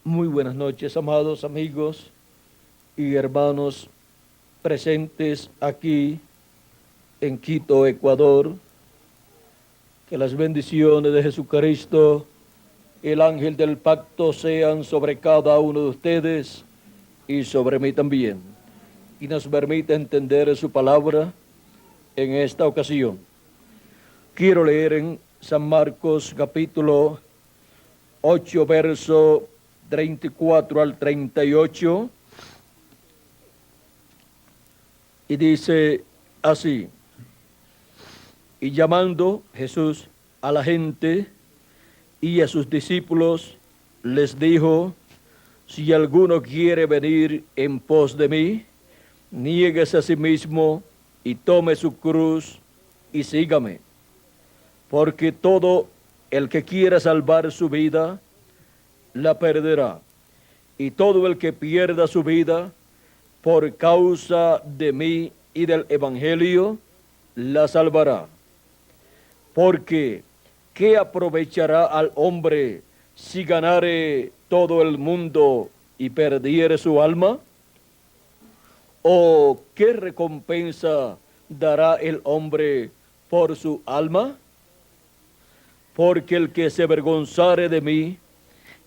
Muy buenas noches, amados amigos y hermanos presentes aquí en Quito, Ecuador. Que las bendiciones de Jesucristo, el ángel del pacto, sean sobre cada uno de ustedes y sobre mí también. Y nos permita entender su palabra en esta ocasión. Quiero leer en San Marcos capítulo 8, verso 34 al 38. Y dice así: y llamando Jesús a la gente y a sus discípulos, les dijo: si alguno quiere venir en pos de mí, niéguese a sí mismo y tome su cruz y sígame. Porque todo el que quiera salvar su vida, la perderá. Y todo el que pierda su vida por causa de mí y del Evangelio, la salvará. Porque ¿qué aprovechará al hombre si ganare todo el mundo y perdiere su alma? ¿O qué recompensa dará el hombre por su alma? Porque el que se avergonzare de mí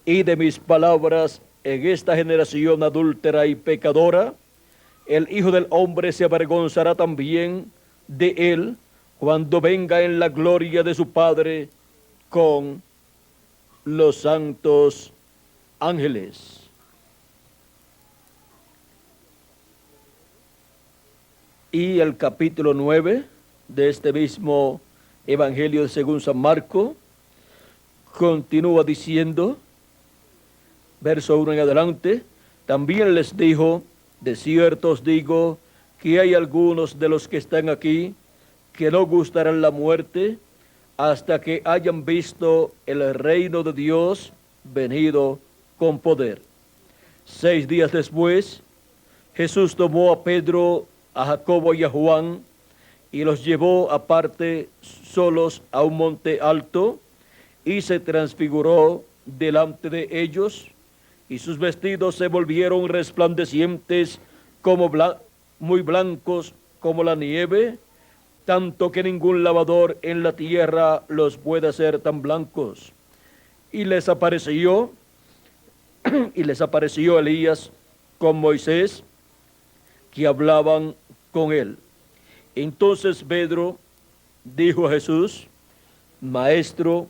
y de mis palabras en esta generación adúltera y pecadora, el Hijo del Hombre se avergonzará también de él cuando venga en la gloria de su Padre con los santos ángeles. Y el capítulo 9 de este mismo Evangelio según San Marco continúa diciendo, verso 1 en adelante: también les dijo: de cierto os digo que hay algunos de los que están aquí que no gustarán la muerte hasta que hayan visto el reino de Dios venido con poder. 6 días después, Jesús tomó a Pedro, a Jacobo y a Juan y los llevó aparte solos a un monte alto y se transfiguró delante de ellos, y sus vestidos se volvieron resplandecientes como muy blancos como la nieve, tanto que ningún lavador en la tierra los puede hacer tan blancos. Y les apareció, y les apareció Elías con Moisés, que hablaban con él. Entonces Pedro dijo a Jesús: Maestro,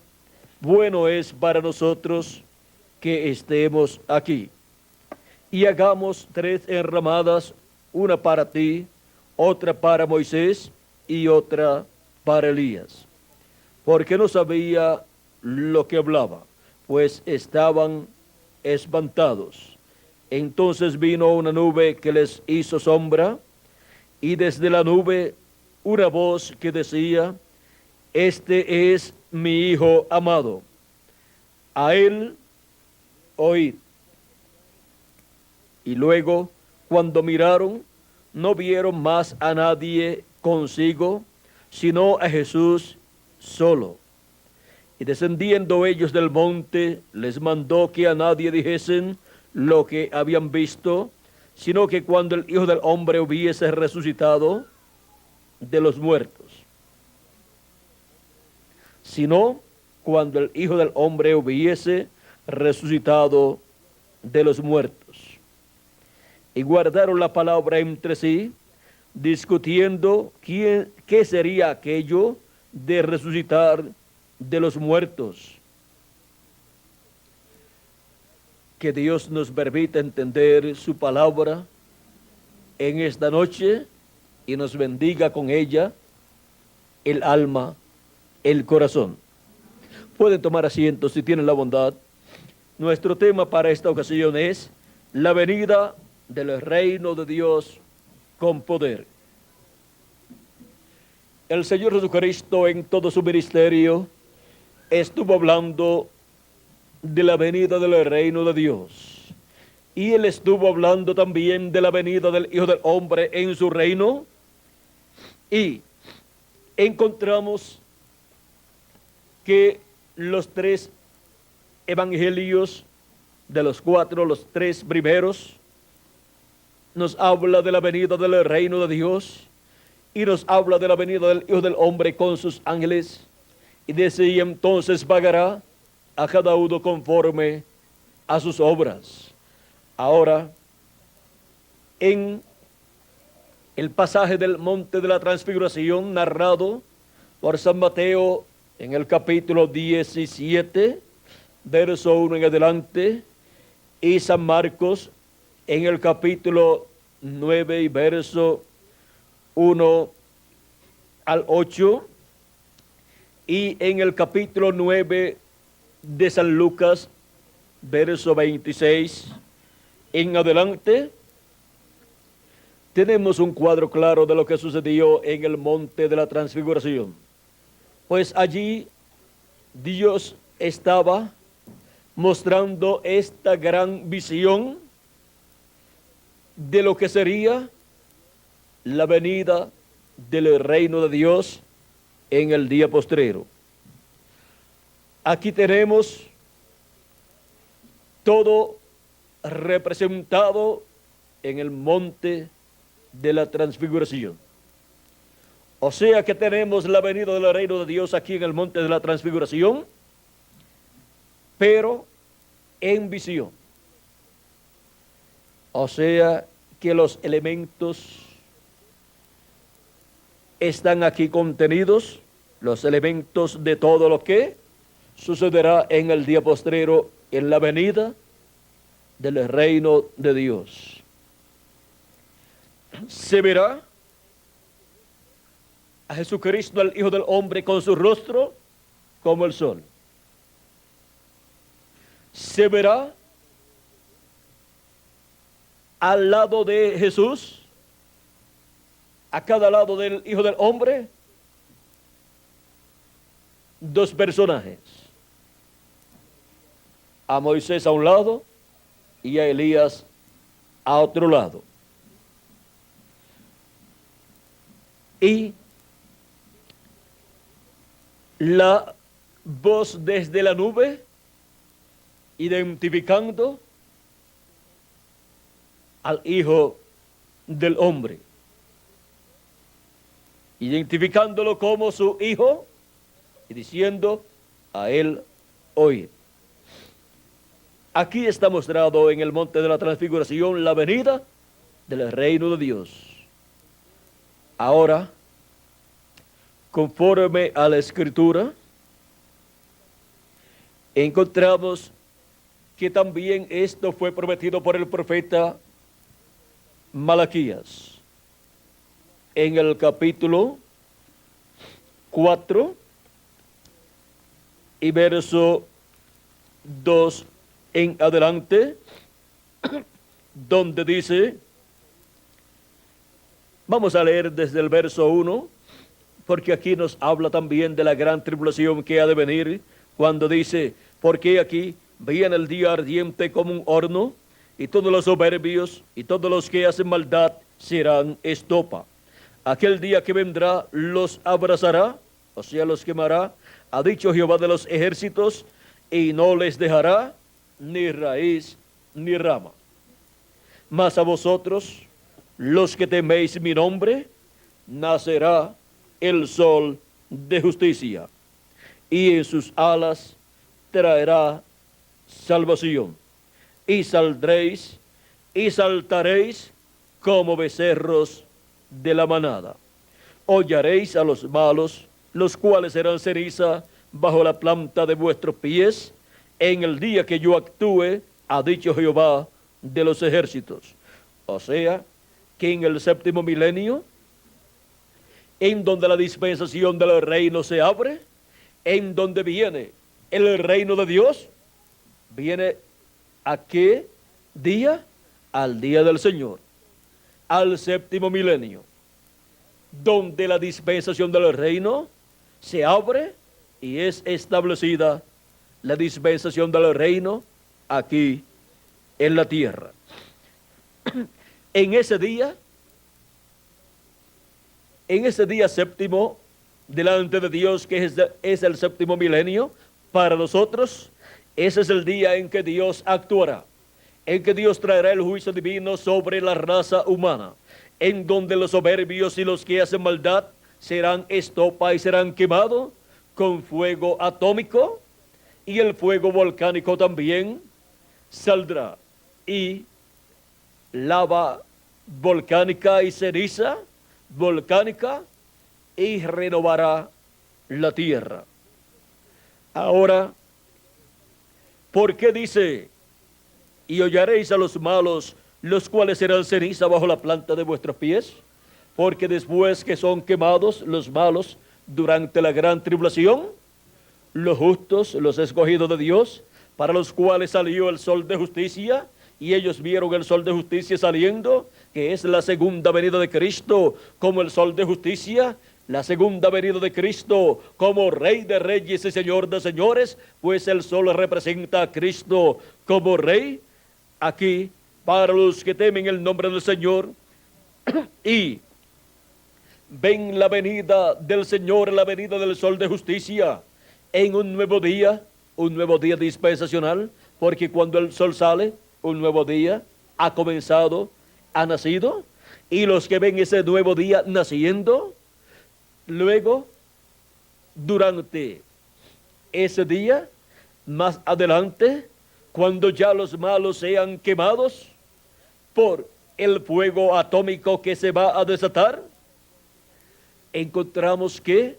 bueno es para nosotros que estemos aquí, y hagamos 3 enramadas, una para ti, otra para Moisés y otra para Elías. Porque no sabía lo que hablaba, pues estaban espantados. Entonces vino una nube que les hizo sombra, y desde la nube una voz que decía: este es mi Hijo amado, a él oíd. Y luego, cuando miraron, no vieron más a nadie consigo, sino a Jesús solo. Y descendiendo ellos del monte, les mandó que a nadie dijesen lo que habían visto, sino que cuando el Hijo del Hombre hubiese resucitado de los muertos, sino cuando el Hijo del Hombre hubiese resucitado de los muertos. Y guardaron la palabra entre sí, discutiendo qué sería aquello de resucitar de los muertos. Que Dios nos permita entender su palabra en esta noche y nos bendiga con ella el alma, el corazón. Pueden tomar asiento si tienen la bondad. Nuestro tema para esta ocasión es la venida del reino de Dios con poder. El Señor Jesucristo en todo su ministerio estuvo hablando de la venida del reino de Dios. Y Él estuvo hablando también de la venida del Hijo del Hombre en su reino. Y encontramos que los 3 evangelios de los cuatro, los tres primeros, nos habla de la venida del reino de Dios y nos habla de la venida del Hijo del Hombre con sus ángeles. Y dice, y entonces pagará a cada uno conforme a sus obras. Ahora, en el pasaje del monte de la transfiguración narrado por San Mateo en el capítulo 17, verso 1 en adelante, y San Marcos en el capítulo 9 y verso 1 al 8, y en el capítulo 9 de San Lucas, verso 26 en adelante, tenemos un cuadro claro de lo que sucedió en el monte de la transfiguración. Pues allí Dios estaba mostrando esta gran visión de lo que sería la venida del reino de Dios en el día postrero. Aquí tenemos todo representado en el monte de la transfiguración. O sea que tenemos la venida del reino de Dios aquí en el monte de la transfiguración, pero en visión. O sea que los elementos están aquí contenidos, los elementos de todo lo que sucederá en el día postrero, en la venida del reino de Dios. Se verá a Jesucristo, el Hijo del Hombre, con su rostro como el sol. Se verá al lado de Jesús, a cada lado del Hijo del Hombre, dos personajes. A Moisés a un lado y a Elías a otro lado. Y la voz desde la nube, identificando al Hijo del Hombre, identificándolo como su Hijo y diciendo a él oíd. Aquí está mostrado en el monte de la transfiguración la venida del reino de Dios. Ahora, conforme a la Escritura, encontramos que también esto fue prometido por el profeta Malaquías. En el capítulo 4 y verso 2 en adelante, donde dice, vamos a leer desde el verso 1, porque aquí nos habla también de la gran tribulación que ha de venir, cuando dice, porque aquí viene el día ardiente como un horno, y todos los soberbios y todos los que hacen maldad serán estopa. Aquel día que vendrá los abrazará, o sea, los quemará, ha dicho Jehová de los ejércitos, y no les dejará ni raíz ni rama. Mas a vosotros, los que teméis mi nombre, nacerá el sol de justicia, y en sus alas traerá salvación. Y saldréis y saltaréis como becerros de la manada. Hollaréis a los malos, los cuales serán ceniza bajo la planta de vuestros pies, en el día que yo actúe, ha dicho Jehová de los ejércitos. O sea, que en el séptimo milenio, en donde la dispensación del reino se abre, en donde viene el reino de Dios, viene ¿a qué día? Al día del Señor, al séptimo milenio, donde la dispensación del reino se abre y es establecida la dispensación del reino aquí en la tierra. En ese día séptimo, delante de Dios, que es el séptimo milenio, para nosotros, Ese es el día en que Dios actuará, en que Dios traerá el juicio divino sobre la raza humana, en donde los soberbios y los que hacen maldad serán estopa y serán quemados con fuego atómico, y el fuego volcánico también saldrá, y lava volcánica y ceniza volcánica, y renovará la tierra. Ahora, ¿por qué dice, y hollaréis a los malos, los cuales serán ceniza bajo la planta de vuestros pies? Porque después que son quemados los malos durante la gran tribulación, los justos, los escogidos de Dios, para los cuales salió el sol de justicia, y ellos vieron el sol de justicia saliendo, que es la segunda venida de Cristo como el sol de justicia, la segunda venida de Cristo como Rey de Reyes y Señor de Señores, pues el sol representa a Cristo como Rey. Aquí, para los que temen el nombre del Señor y ven la venida del Señor, la venida del sol de justicia, en un nuevo día dispensacional, porque cuando el sol sale, un nuevo día ha comenzado, ha nacido, y los que ven ese nuevo día naciendo, luego, durante ese día, más adelante, cuando ya los malos sean quemados por el fuego atómico que se va a desatar, encontramos que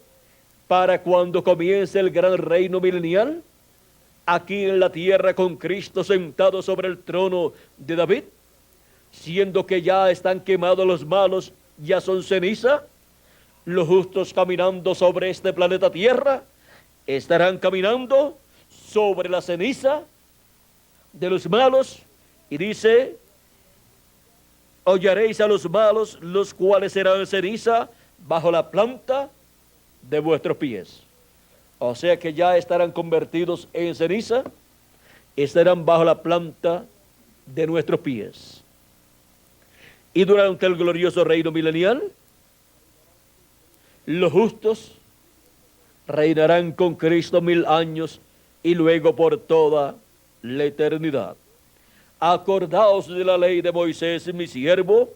para cuando comience el gran reino milenial, aquí en la tierra con Cristo sentado sobre el trono de David, siendo que ya están quemados los malos, ya son ceniza, los justos caminando sobre este planeta Tierra, estarán caminando sobre la ceniza de los malos, y dice, hollaréis a los malos, los cuales serán ceniza bajo la planta de vuestros pies. O sea que ya estarán convertidos en ceniza, estarán bajo la planta de nuestros pies. Y durante el glorioso reino milenial, los justos reinarán con Cristo 1000 años y luego por toda la eternidad. Acordaos de la ley de Moisés, mi siervo,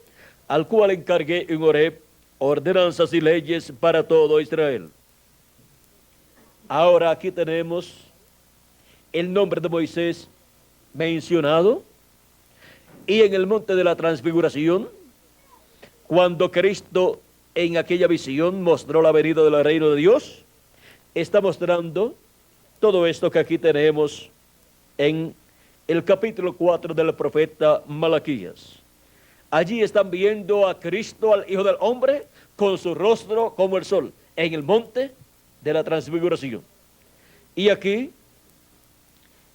al cual encargué en Horeb ordenanzas y leyes para todo Israel. Ahora aquí tenemos el nombre de Moisés mencionado, y en el monte de la transfiguración, cuando Cristo en aquella visión mostró la venida del reino de Dios, está mostrando todo esto que aquí tenemos en el capítulo 4 del profeta Malaquías. Allí están viendo a Cristo, al Hijo del Hombre, con su rostro como el sol, en el monte de la transfiguración. Y aquí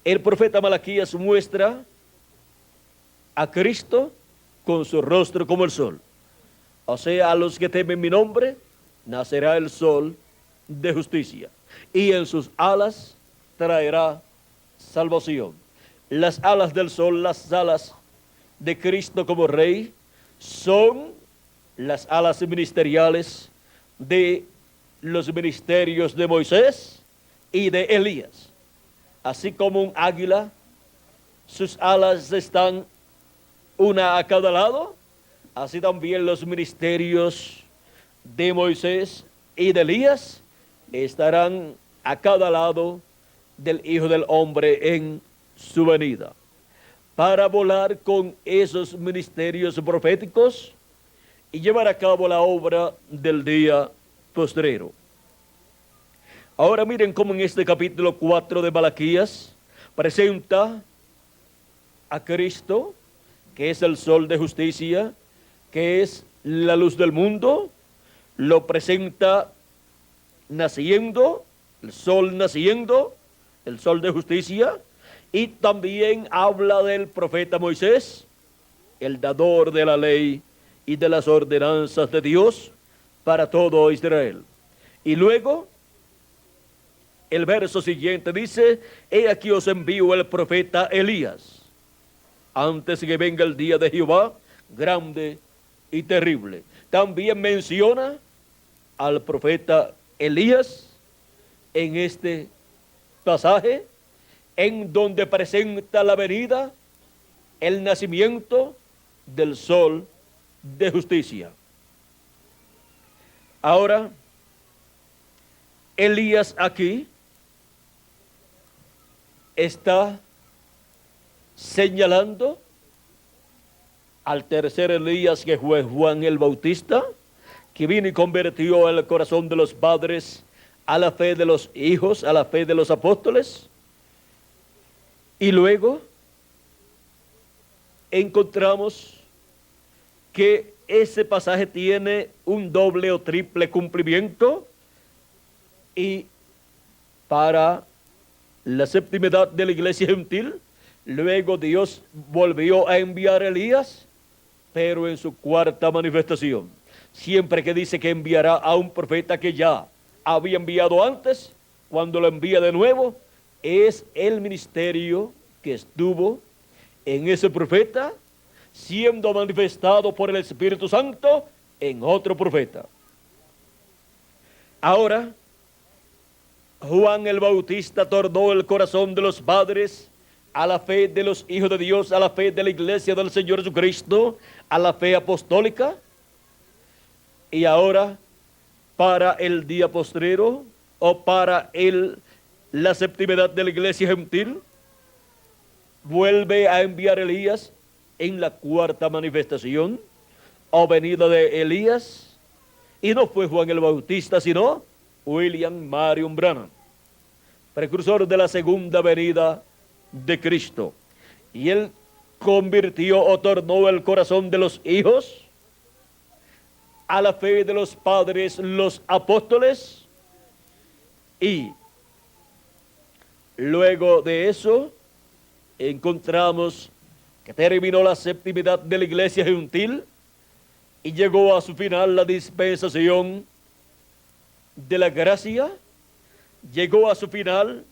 el profeta Malaquías muestra a Cristo con su rostro como el sol. O sea, a los que temen mi nombre, nacerá el sol de justicia, y en sus alas traerá salvación. Las alas del sol, las alas de Cristo como Rey, son las alas ministeriales de los ministerios de Moisés y de Elías. Así como un águila, sus alas están una a cada lado, así también los ministerios de Moisés y de Elías estarán a cada lado del Hijo del Hombre en su venida, para volar con esos ministerios proféticos y llevar a cabo la obra del día postrero. Ahora miren cómo en este capítulo 4 de Malaquías presenta a Cristo, que es el sol de justicia, que es la luz del mundo, lo presenta naciendo, el sol naciendo, el sol de justicia, y también habla del profeta Moisés, el dador de la ley y de las ordenanzas de Dios para todo Israel. Y luego, el verso siguiente dice, he aquí os envío el profeta Elías, antes que venga el día de Jehová, grande y terrible. También menciona al profeta Elías en este pasaje, en donde presenta la venida, el nacimiento del sol de justicia. Ahora, Elías aquí está señalando al tercer Elías, que fue Juan el Bautista, que vino y convirtió el corazón de los padres a la fe de los hijos, a la fe de los apóstoles. Y luego encontramos que ese pasaje tiene un doble o triple cumplimiento, y para la séptima edad de la iglesia gentil, luego Dios volvió a enviar a Elías, pero en su cuarta manifestación. Siempre que dice que enviará a un profeta que ya había enviado antes, cuando lo envía de nuevo, es el ministerio que estuvo en ese profeta, siendo manifestado por el Espíritu Santo en otro profeta. Ahora, Juan el Bautista tornó el corazón de los padres a la fe de los hijos de Dios, a la fe de la iglesia del Señor Jesucristo, a la fe apostólica. Y ahora, para el día postrero, o para la séptima edad de la iglesia gentil, vuelve a enviar Elías en la cuarta manifestación o venida de Elías, y no fue Juan el Bautista, sino William Marion Branham, precursor de la segunda venida de Cristo. Y él convirtió o tornó el corazón de los hijos a la fe de los padres, los apóstoles, y luego de eso encontramos que terminó la séptima edad de la iglesia gentil y llegó a su final la dispensación de la gracia. Llegó a su final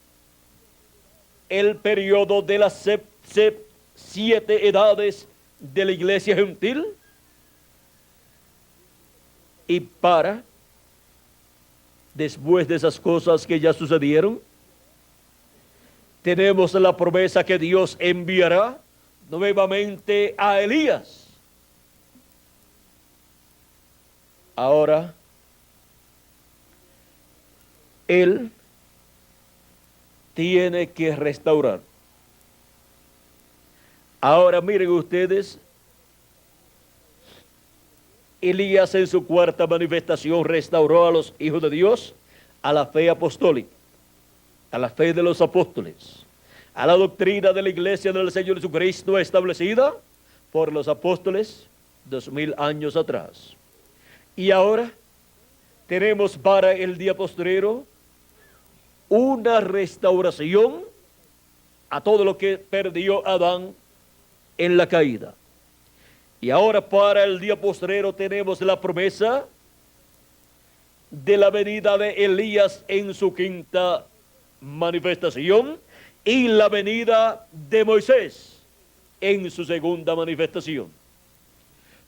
el periodo de las 7 edades de la iglesia gentil, y después de esas cosas que ya sucedieron, tenemos la promesa que Dios enviará nuevamente a Elías. Ahora, él tiene que restaurar. Ahora miren ustedes, Elías en su cuarta manifestación restauró a los hijos de Dios a la fe apostólica, a la fe de los apóstoles, a la doctrina de la iglesia del Señor Jesucristo establecida por los apóstoles 2000 años atrás. Y ahora tenemos para el día postrero una restauración a todo lo que perdió Adán en la caída. Y ahora para el día postrero tenemos la promesa de la venida de Elías en su quinta manifestación y la venida de Moisés en su segunda manifestación.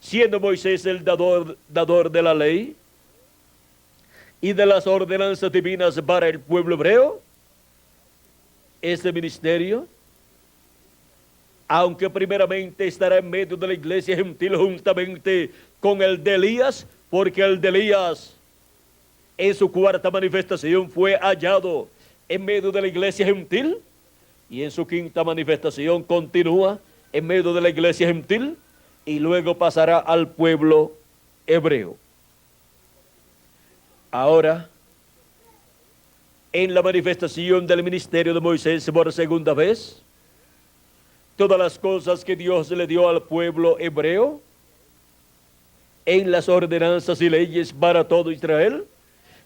Siendo Moisés el dador de la ley y de las ordenanzas divinas para el pueblo hebreo, este ministerio, aunque primeramente estará en medio de la iglesia gentil juntamente con el de Elías, porque el de Elías en su cuarta manifestación fue hallado en medio de la iglesia gentil, y en su quinta manifestación continúa en medio de la iglesia gentil, y luego pasará al pueblo hebreo. Ahora, en la manifestación del ministerio de Moisés por segunda vez, todas las cosas que Dios le dio al pueblo hebreo en las ordenanzas y leyes para todo Israel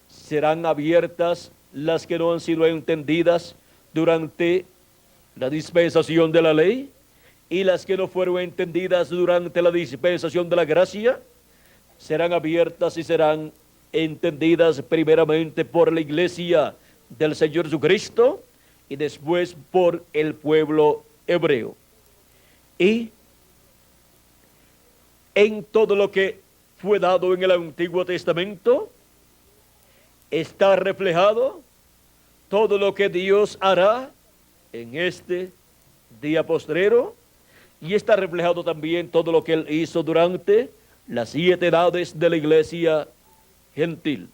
serán abiertas, las que no han sido entendidas durante la dispensación de la ley, y las que no fueron entendidas durante la dispensación de la gracia serán abiertas y serán entendidas primeramente por la iglesia del Señor Jesucristo y después por el pueblo hebreo. Y en todo lo que fue dado en el Antiguo Testamento está reflejado todo lo que Dios hará en este día postrero, y está reflejado también todo lo que él hizo durante las 7 edades de la iglesia gentil.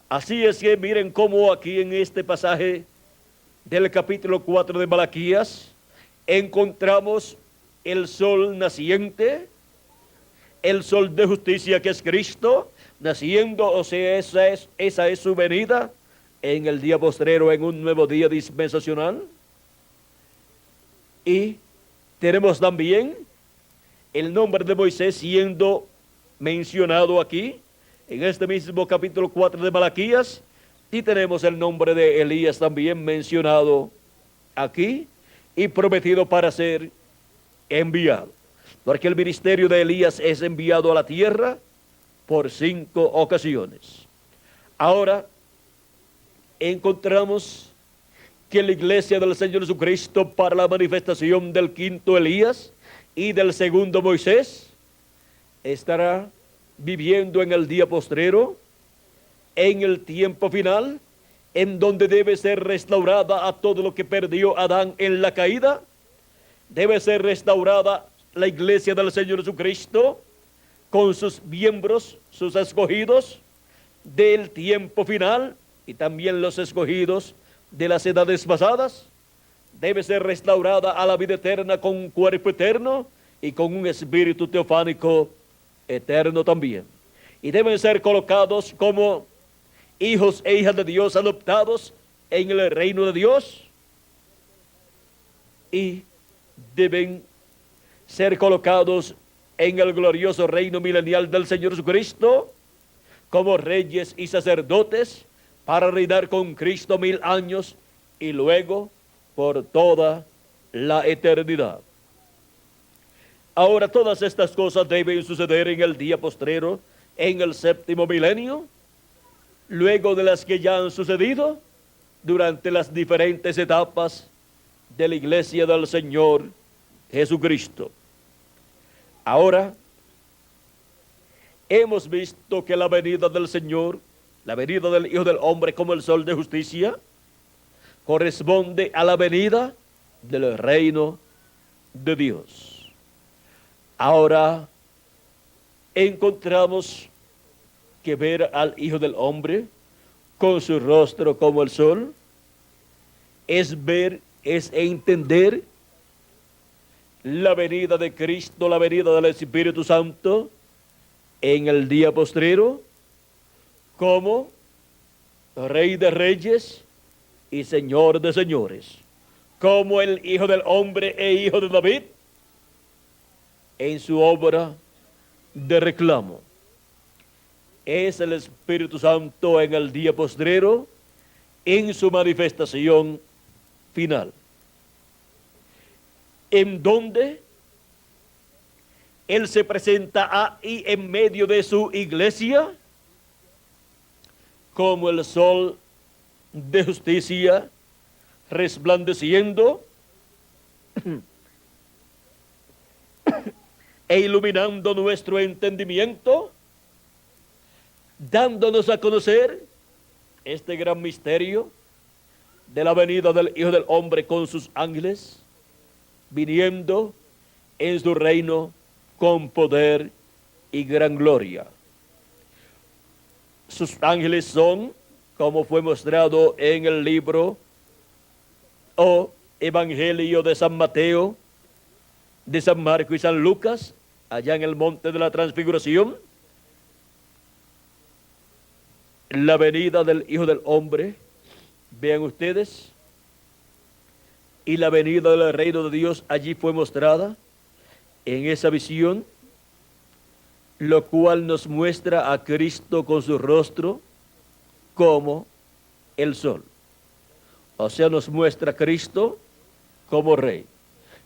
Así es que miren cómo aquí en este pasaje del capítulo 4 de Malaquías encontramos el sol naciente, el sol de justicia que es Cristo, naciendo, o sea, esa es su venida en el día postrero, en un nuevo día dispensacional. Y tenemos también el nombre de Moisés siendo mencionado aquí, en este mismo capítulo 4 de Malaquías, y tenemos el nombre de Elías también mencionado aquí y prometido para ser enviado. Porque el ministerio de Elías es enviado a la tierra por 5 ocasiones. Ahora encontramos que la iglesia del Señor Jesucristo, para la manifestación del 5º Elías y del 2º Moisés, estará viviendo en el día postrero, en el tiempo final, en donde debe ser restaurada a todo lo que perdió Adán en la caída. Debe ser restaurada la iglesia del Señor Jesucristo con sus miembros, sus escogidos del tiempo final, y también los escogidos de las edades pasadas. Debe ser restaurada a la vida eterna con un cuerpo eterno y con un espíritu teofánico eterno también. Y deben ser colocados como hijos e hijas de Dios adoptados en el reino de Dios, y deben ser colocados en el glorioso reino milenial del Señor Jesucristo como reyes y sacerdotes para reinar con Cristo 1000 años y luego por toda la eternidad. Ahora, todas estas cosas deben suceder en el día postrero, en el 7º milenio, luego de las que ya han sucedido durante las diferentes etapas de la iglesia del Señor Jesucristo. Ahora, hemos visto que la venida del Señor, la venida del Hijo del Hombre como el sol de justicia, corresponde a la venida del reino de Dios. Ahora encontramos que ver al Hijo del Hombre con su rostro como el sol es ver, es entender la venida de Cristo, la venida del Espíritu Santo en el día postrero como Rey de Reyes y Señor de Señores, como el Hijo del Hombre e Hijo de David en su obra de reclamo. Es el Espíritu Santo en el día postrero en su manifestación final, en donde Él se presenta ahí en medio de su iglesia como el sol de justicia resplandeciendo e iluminando nuestro entendimiento, dándonos a conocer este gran misterio de la venida del Hijo del Hombre con sus ángeles, viniendo en su reino con poder y gran gloria. Sus ángeles son, como fue mostrado en el libro o Evangelio de San Mateo, de San Marco y San Lucas, allá en el monte de la transfiguración, la venida del Hijo del Hombre, vean ustedes, y la venida del reino de Dios allí fue mostrada en esa visión, lo cual nos muestra a Cristo con su rostro como el sol. O sea, nos muestra a Cristo como rey,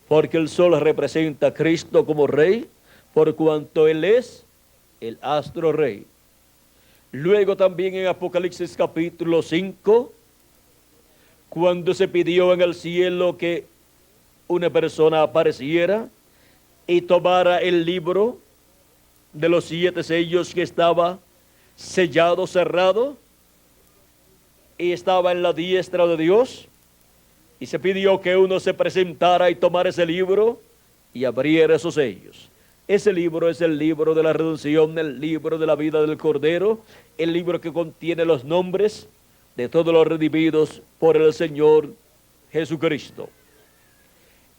porque el sol representa a Cristo como rey, por cuanto Él es el astro rey. Luego también en Apocalipsis capítulo 5, cuando se pidió en el cielo que una persona apareciera y tomara el libro de los 7 sellos que estaba sellado, cerrado, y estaba en la diestra de Dios, Y se pidió que uno se presentara y tomara ese libro y abriera esos sellos. Ese libro es el libro de la redención, el libro de la vida del Cordero, el libro que contiene los nombres de todos los redimidos por el Señor Jesucristo.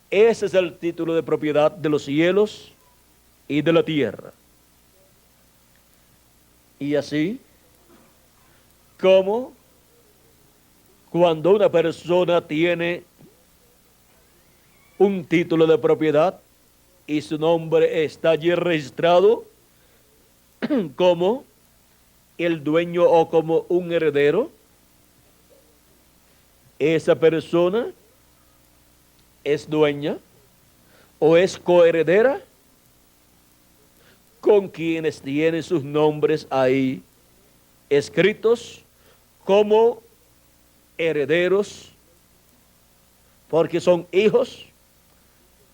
Ese es el título de propiedad de los cielos y de la tierra. Y así como cuando una persona tiene un título de propiedad y su nombre está allí registrado como el dueño o como un heredero, esa persona es dueña o es coheredera con quienes tienen sus nombres ahí escritos como herederos, porque son hijos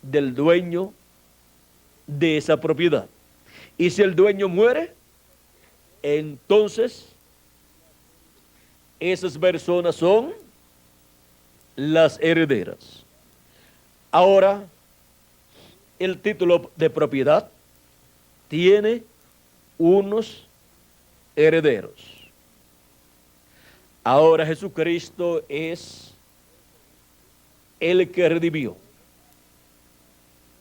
del dueño de esa propiedad. Y si el dueño muere, entonces esas personas son las herederas. Ahora, el título de propiedad tiene unos herederos. Ahora Jesucristo es el que redimió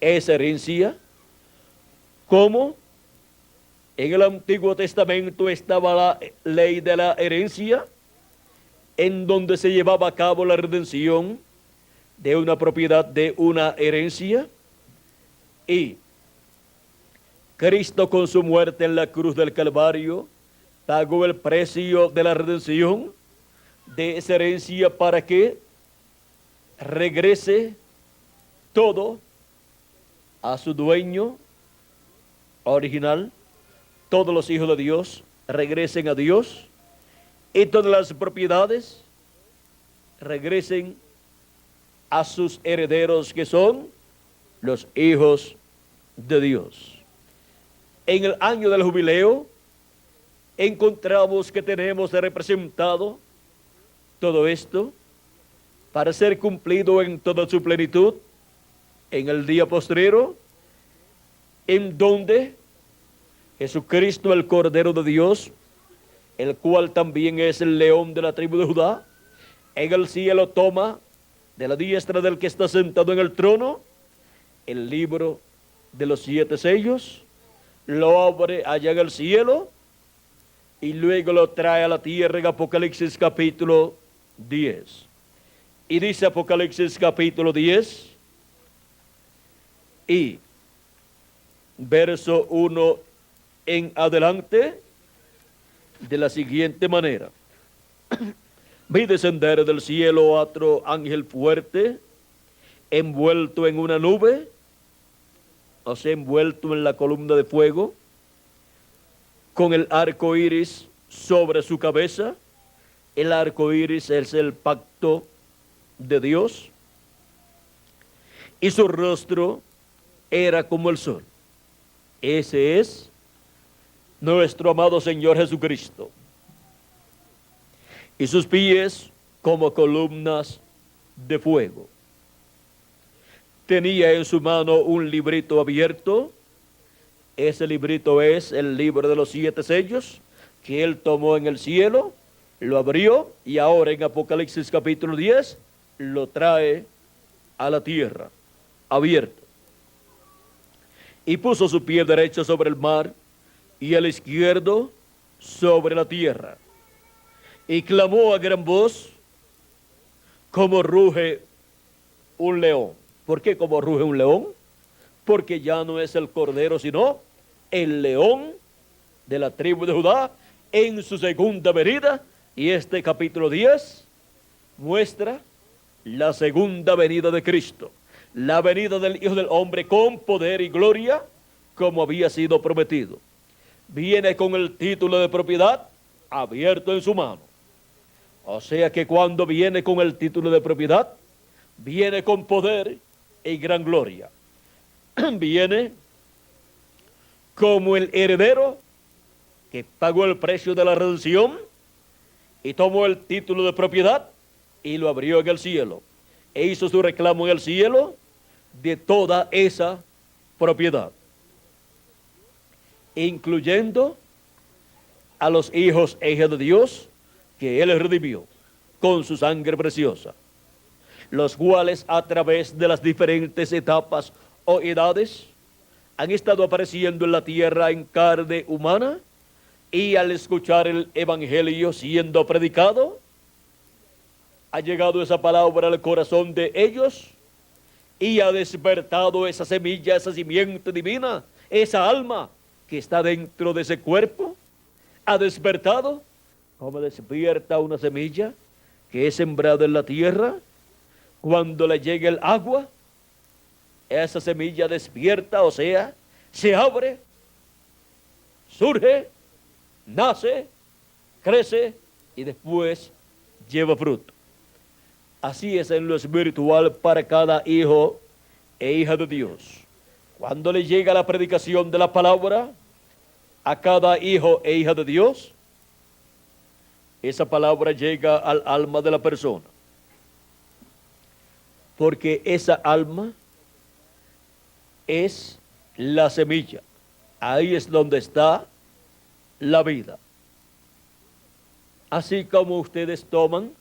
esa herencia, como en el Antiguo Testamento estaba la ley de la herencia, en donde se llevaba a cabo la redención de una propiedad, de una herencia, y Cristo con su muerte en la cruz del Calvario pagó el precio de la redención de esa herencia para que regrese todo a su dueño original. Todos los hijos de Dios regresen a Dios y todas las propiedades regresen a sus herederos, que son los hijos de Dios. En el año del jubileo encontramos que tenemos representado todo esto para ser cumplido en toda su plenitud en el día postrero, en donde Jesucristo, el Cordero de Dios, el cual también es el león de la tribu de Judá, en el cielo toma de la diestra del que está sentado en el trono el libro de los 7 sellos, lo abre allá en el cielo y luego lo trae a la tierra en Apocalipsis capítulo 10. Y dice Apocalipsis capítulo 10 y verso 1 en adelante de la siguiente manera: vi descender del cielo otro ángel fuerte, envuelto en una nube, o sea, envuelto en la columna de fuego, con el arco iris sobre su cabeza. El arco iris es el pacto de Dios, y su rostro era como el sol. Ese es nuestro amado Señor Jesucristo. Y sus pies como columnas de fuego. Tenía en su mano un librito abierto. Ese librito es el libro de los 7 sellos que él tomó en el cielo, lo abrió y ahora en Apocalipsis capítulo 10 lo trae a la tierra abierto. Y puso su pie derecho sobre el mar y el izquierdo sobre la tierra. Y clamó a gran voz como ruge un león. ¿Por qué como ruge un león? Porque ya no es el cordero, sino el león de la tribu de Judá en su segunda venida. Y este capítulo 10 muestra la segunda venida de Cristo, la venida del Hijo del Hombre con poder y gloria, como había sido prometido. Viene con el título de propiedad abierto en su mano. O sea que cuando viene con el título de propiedad, viene con poder y gran gloria. Viene como el heredero que pagó el precio de la redención y tomó el título de propiedad y lo abrió en el cielo. e hizo su reclamo en el cielo de toda esa propiedad, incluyendo a los hijos e hijas de Dios que Él redimió con su sangre preciosa, los cuales a través de las diferentes etapas o edades han estado apareciendo en la tierra en carne humana, y al escuchar el evangelio siendo predicado, ha llegado esa palabra al corazón de ellos y ha despertado esa semilla, esa simiente divina, esa alma que está dentro de ese cuerpo. Ha despertado como despierta una semilla que es sembrada en la tierra. Cuando le llega el agua, esa semilla despierta, o sea, se abre, surge, nace, crece y después lleva fruto. Así es en lo espiritual para cada hijo e hija de Dios. Cuando le llega la predicación de la palabra a cada hijo e hija de Dios, esa palabra llega al alma de la persona, porque esa alma es la semilla. Ahí es donde está la vida. Así como ustedes toman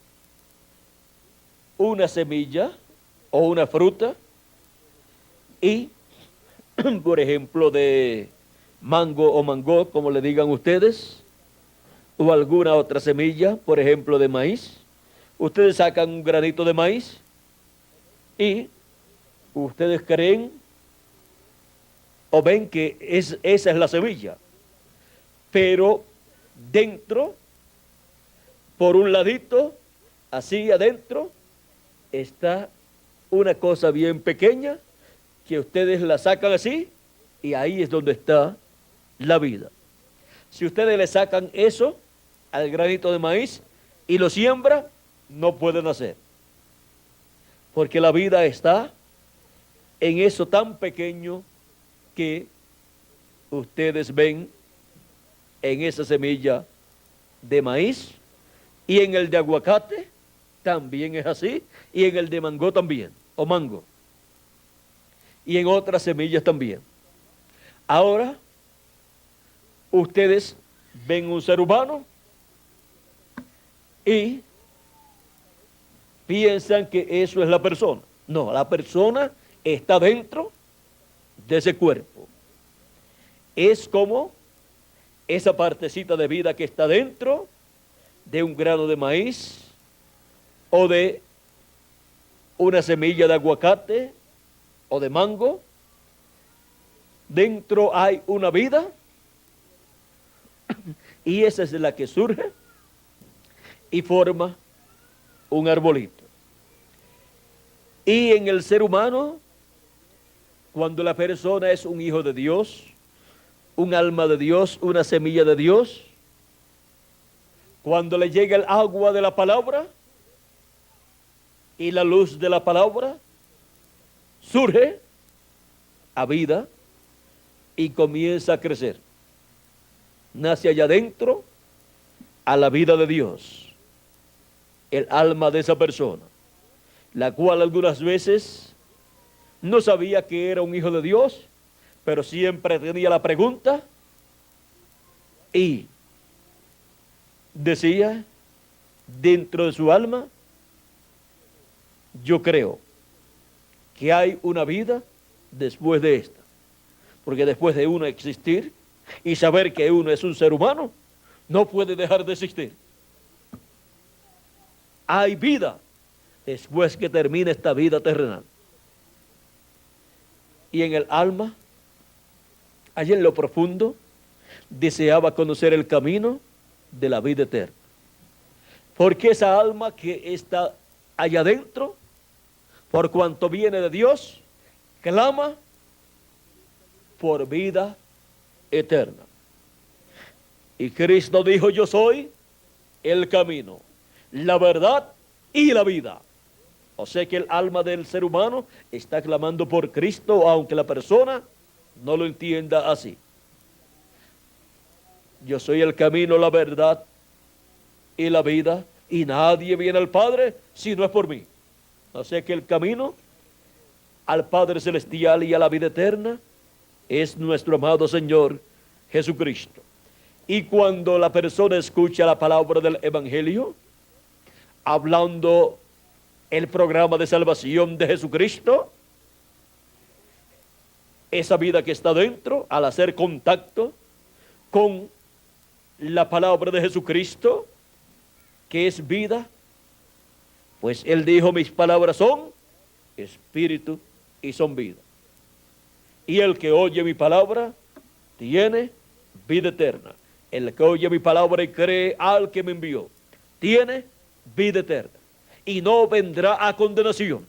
una semilla o una fruta y, por ejemplo, de mango o mango, como le digan ustedes, o alguna otra semilla, por ejemplo, de maíz, ustedes sacan un granito de maíz y ustedes creen o ven que esa es la semilla, pero dentro, por un ladito, así adentro, está una cosa bien pequeña que ustedes la sacan así y ahí es donde está la vida. Si ustedes le sacan eso al granito de maíz y lo siembran, no puede nacer, porque la vida está en eso tan pequeño que ustedes ven en esa semilla de maíz, y en el de aguacate también es así, y en el de mango también, o mango, y en otras semillas también. Ahora, ustedes ven un ser humano y piensan que eso es la persona. No, la persona está dentro de ese cuerpo. Es como esa partecita de vida que está dentro de un grano de maíz o de una semilla de aguacate o de mango. Dentro hay una vida y esa es la que surge y forma un arbolito. Y en el ser humano, cuando la persona es un hijo de Dios, un alma de Dios, una semilla de Dios, cuando le llega el agua de la palabra y la luz de la palabra, surge a vida y comienza a crecer. Nace allá adentro a la vida de Dios, el alma de esa persona, la cual algunas veces no sabía que era un hijo de Dios, pero siempre tenía la pregunta y decía dentro de su alma: yo creo que hay una vida después de esta, porque después de uno existir y saber que uno es un ser humano, no puede dejar de existir. Hay vida después que termine esta vida terrenal. Y en el alma, allí en lo profundo, deseaba conocer el camino de la vida eterna. Porque esa alma que está allá adentro, por cuanto viene de Dios, clama por vida eterna. Y Cristo dijo: yo soy el camino, la verdad y la vida. O sea que el alma del ser humano está clamando por Cristo, aunque la persona no lo entienda así. Yo soy el camino, la verdad y la vida, y nadie viene al Padre si no es por mí. O sea que el camino al Padre Celestial y a la vida eterna es nuestro amado Señor Jesucristo. Y cuando la persona escucha la palabra del Evangelio, hablando el programa de salvación de Jesucristo, esa vida que está dentro, al hacer contacto con la palabra de Jesucristo, que es vida, pues Él dijo, mis palabras son espíritu y son vida. Y el que oye mi palabra tiene vida eterna. El que oye mi palabra y cree al que me envió, tiene vida eterna. Y no vendrá a condenación.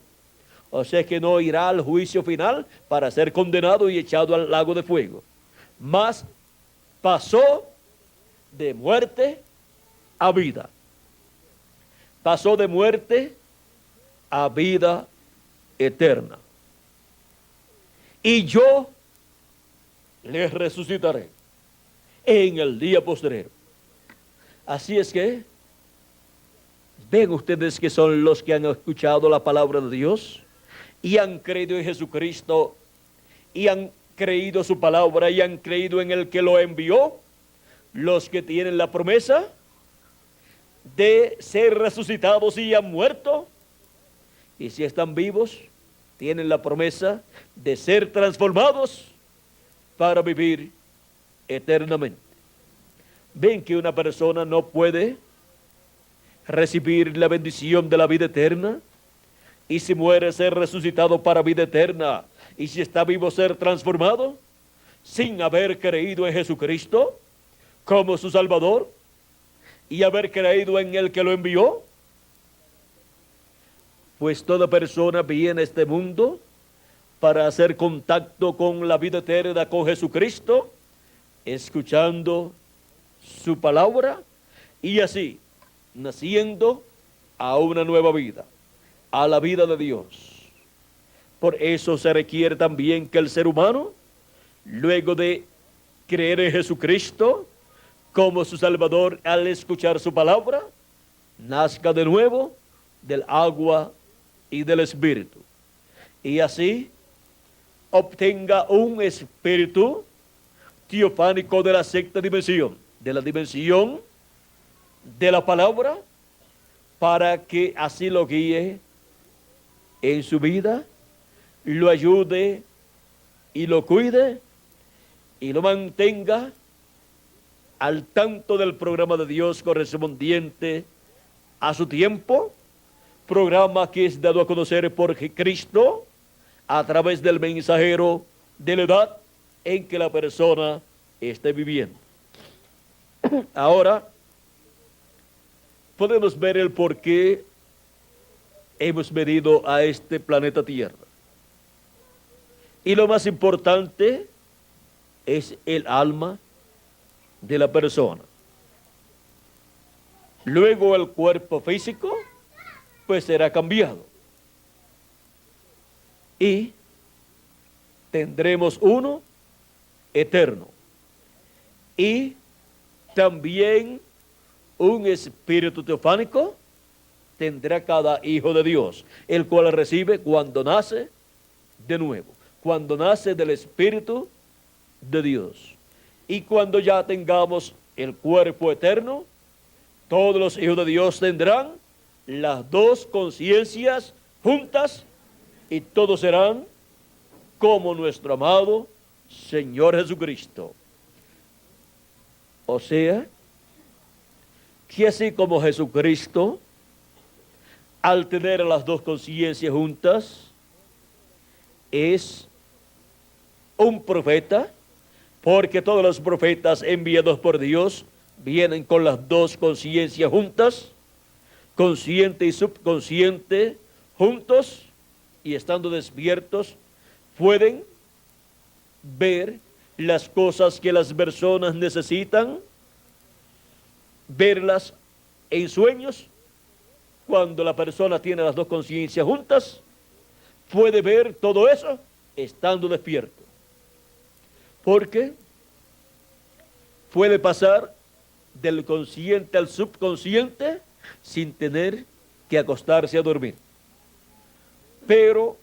O sea que no irá al juicio final para ser condenado y echado al lago de fuego. Mas pasó de muerte a vida. Pasó de muerte a vida eterna. Y yo les resucitaré en el día postrero. Así es que, ven ustedes que son los que han escuchado la palabra de Dios y han creído en Jesucristo y han creído su palabra y han creído en el que lo envió, los que tienen la promesa de ser resucitados y han muerto, y si están vivos, tienen la promesa de ser transformados para vivir eternamente. Ven que una persona no puede recibir la bendición de la vida eterna, y si muere ser resucitado para vida eterna, y si está vivo ser transformado, sin haber creído en Jesucristo como su Salvador, y haber creído en el que lo envió. Pues toda persona viene a este mundo para hacer contacto con la vida eterna, con Jesucristo, escuchando su palabra y así naciendo a una nueva vida, a la vida de Dios. Por eso se requiere también que el ser humano, luego de creer en Jesucristo como su Salvador, al escuchar su palabra, nazca de nuevo del agua y del Espíritu. Y así obtenga un espíritu teofánico de la sexta dimensión, de la dimensión de la palabra, para que así lo guíe en su vida, lo ayude y lo cuide y lo mantenga al tanto del programa de Dios correspondiente a su tiempo, programa que es dado a conocer por Cristo a través del mensajero de la edad en que la persona esté viviendo. Ahora podemos ver el por qué hemos venido a este planeta Tierra. Y lo más importante es el alma de la persona. Luego el cuerpo físico pues será cambiado. Y tendremos uno eterno. Y también un espíritu teofánico tendrá cada hijo de Dios, el cual recibe cuando nace de nuevo, cuando nace del Espíritu de Dios. Y cuando ya tengamos el cuerpo eterno, todos los hijos de Dios tendrán las dos conciencias juntas y todos serán como nuestro amado Señor Jesucristo. O sea, que así como Jesucristo, al tener las dos conciencias juntas, es un profeta, porque todos los profetas enviados por Dios vienen con las dos conciencias juntas, consciente y subconsciente juntos, y estando despiertos pueden ver las cosas que las personas necesitan, verlas en sueños. Cuando la persona tiene las dos conciencias juntas, puede ver todo eso estando despierto. Porque puede pasar del consciente al subconsciente sin tener que acostarse a dormir. pero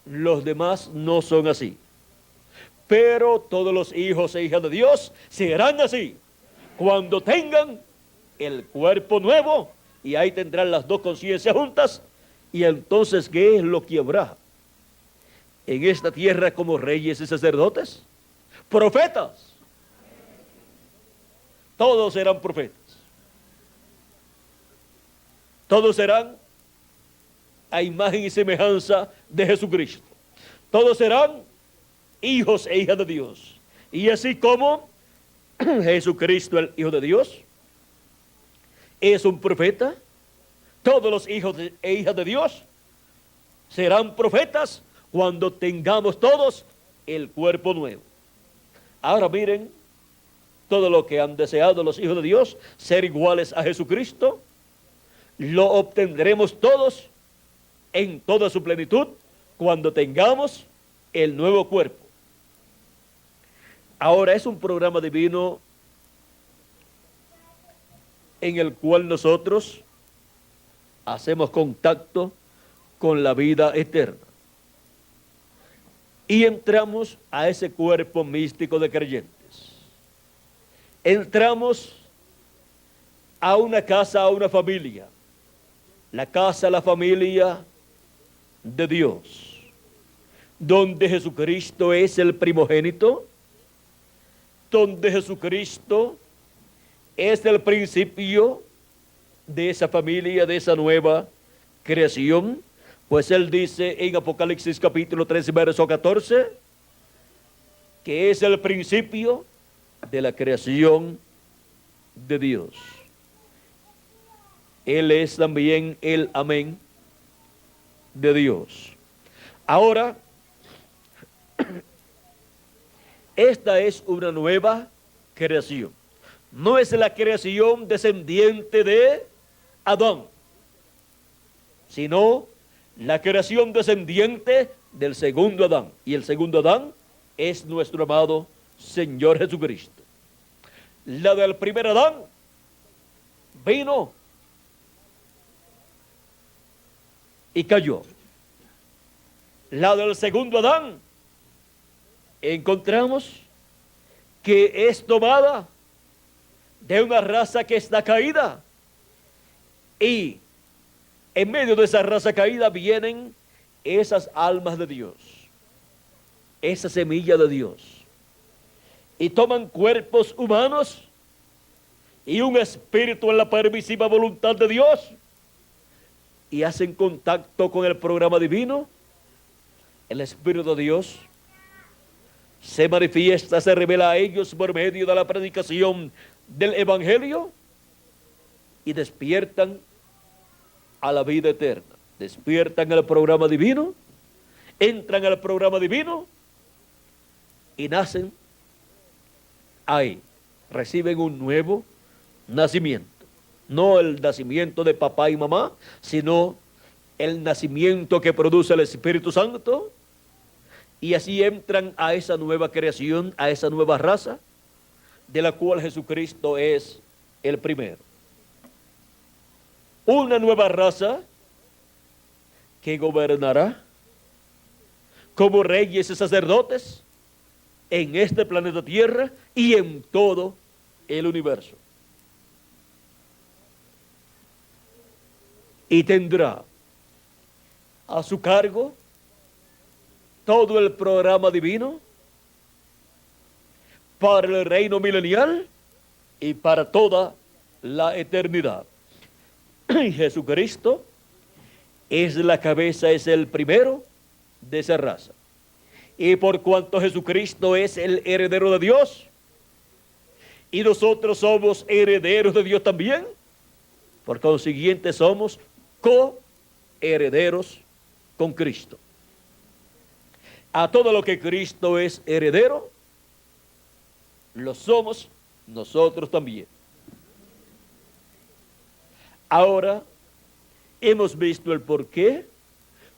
los demás no son así. Pero todos los hijos e hijas de Dios serán así cuando tengan el cuerpo nuevo, y ahí tendrán las dos conciencias juntas. Y entonces, ¿qué es lo que habrá en esta tierra como reyes y sacerdotes? Profetas. Todos serán profetas. Todos serán a imagen y semejanza de Jesucristo. Todos serán hijos e hijas de Dios. Y así como Jesucristo, el Hijo de Dios, es un profeta, todos los hijos e hijas de Dios serán profetas cuando tengamos todos el cuerpo nuevo. Ahora miren, todo lo que han deseado los hijos de Dios, ser iguales a Jesucristo, lo obtendremos todos en toda su plenitud cuando tengamos el nuevo cuerpo. Ahora es un programa divino en el cual nosotros hacemos contacto con la vida eterna y entramos a ese cuerpo místico de creyentes. Entramos a una casa, a una familia, la casa, la familia de Dios, donde Jesucristo es el primogénito, donde Jesucristo es el principio de esa familia, de esa nueva creación. Pues Él dice en Apocalipsis capítulo 13, verso 14, que es el principio de la creación de Dios. Él es también el amén de Dios. Ahora, esta es una nueva creación. No es la creación descendiente de Adán, sino la creación descendiente del segundo Adán. Y el segundo Adán es nuestro amado Señor Jesucristo. La del primer Adán vino y cayó. La del segundo Adán encontramos que es tomada de una raza que está caída, y en medio de esa raza caída vienen esas almas de Dios, esa semilla de Dios, y toman cuerpos humanos y un espíritu en la permisiva voluntad de Dios, y hacen contacto con el programa divino. El Espíritu de Dios se manifiesta, se revela a ellos por medio de la predicación del Evangelio, y despiertan a la vida eterna, despiertan al programa divino, entran al programa divino y nacen ahí, reciben un nuevo nacimiento. No el nacimiento de papá y mamá, sino el nacimiento que produce el Espíritu Santo, y así entran a esa nueva creación, a esa nueva raza, de la cual Jesucristo es el primero. Una nueva raza que gobernará como reyes y sacerdotes en este planeta Tierra y en todo el universo. Y tendrá a su cargo todo el programa divino para el reino milenial y para toda la eternidad. Y Jesucristo es la cabeza, es el primero de esa raza. Y por cuanto Jesucristo es el heredero de Dios, y nosotros somos herederos de Dios también, por consiguiente somos coherederos con Cristo. A todo lo que Cristo es heredero, lo somos nosotros también. Ahora hemos visto el por qué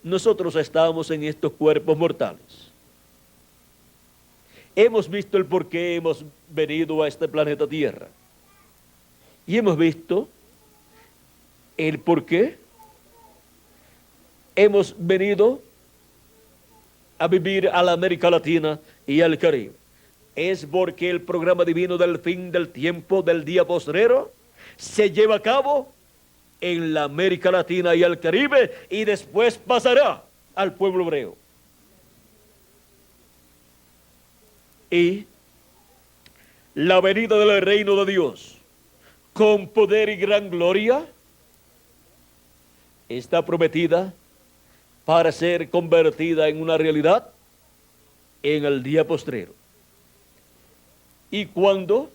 nosotros estamos en estos cuerpos mortales. Hemos visto el por qué hemos venido a este planeta Tierra. Y hemos visto el por qué hemos venido a vivir a la América Latina y al Caribe. Es porque el programa divino del fin del tiempo del día postrero se lleva a cabo en la América Latina y al Caribe y después pasará al pueblo hebreo. Y la venida del reino de Dios con poder y gran gloria está prometida para ser convertida en una realidad en el día postrero. Y cuando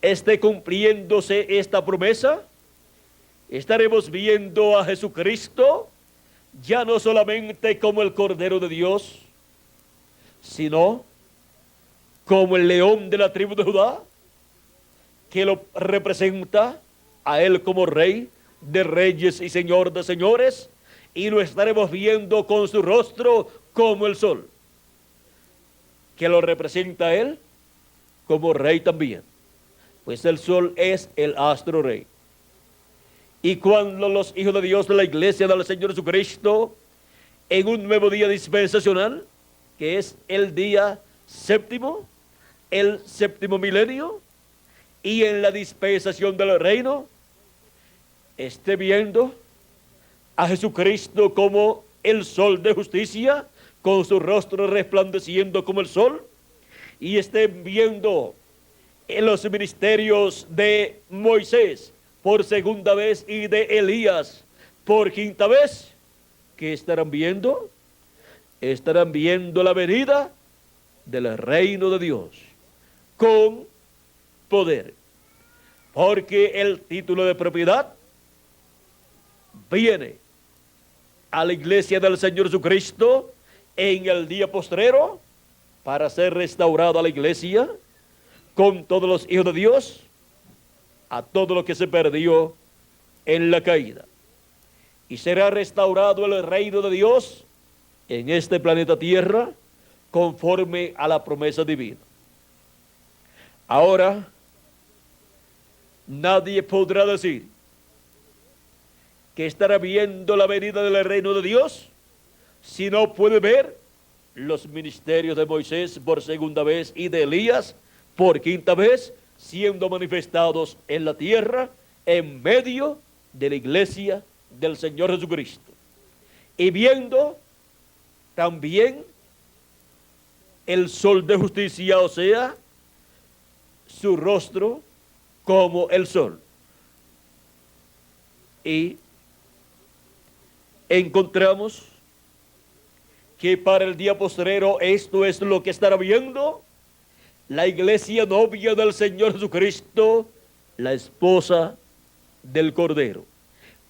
esté cumpliéndose esta promesa, estaremos viendo a Jesucristo ya no solamente como el Cordero de Dios, sino como el león de la tribu de Judá, que lo representa a él como rey de reyes y señor de señores, y lo estaremos viendo con su rostro como el sol, que lo representa a él como rey también, pues el sol es el astro rey. Y cuando los hijos de Dios de la iglesia del Señor Jesucristo, en un nuevo día dispensacional, que es el día séptimo, el séptimo milenio, y en la dispensación del reino, esté viendo a Jesucristo como el sol de justicia, con su rostro resplandeciendo como el sol, y esté viendo en los ministerios de Moisés por segunda vez y de Elías por quinta vez, ¿qué estarán viendo? Estarán viendo la venida del reino de Dios con poder, porque el título de propiedad viene a la iglesia del Señor Jesucristo en el día postrero para ser restaurada la iglesia con todos los hijos de Dios, a todo lo que se perdió en la caída. Y será restaurado el reino de Dios en este planeta Tierra conforme a la promesa divina. Ahora, nadie podrá decir que estará viendo la venida del reino de Dios si no puede ver los ministerios de Moisés por segunda vez y de Elías por quinta vez siendo manifestados en la tierra en medio de la iglesia del Señor Jesucristo, y viendo también el sol de justicia, o sea, su rostro como el sol. Y encontramos que para el día postrero esto es lo que estará viendo la iglesia novia del Señor Jesucristo, la esposa del Cordero,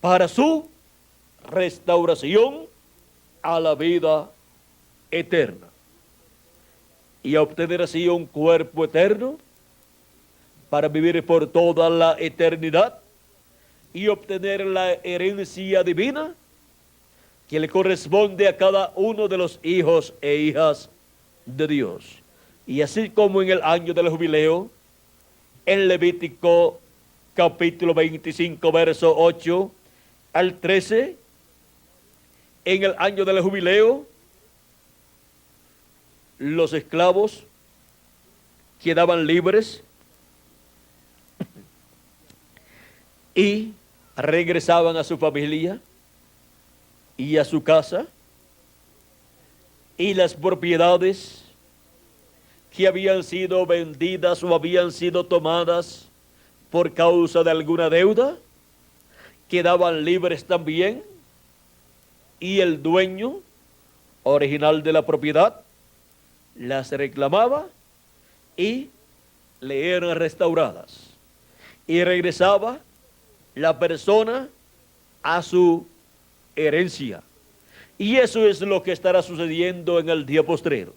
para su restauración a la vida eterna, y a obtener así un cuerpo eterno para vivir por toda la eternidad y obtener la herencia divina que le corresponde a cada uno de los hijos e hijas de Dios. Y así como en el año del jubileo, en Levítico capítulo 25, verso 8 al 13, en el año del jubileo, los esclavos quedaban libres y regresaban a su familia y a su casa, y las propiedades que habían sido vendidas o habían sido tomadas por causa de alguna deuda quedaban libres también, y el dueño original de la propiedad las reclamaba y le eran restauradas, y regresaba la persona a su herencia. Y eso es lo que estará sucediendo en el día postrero.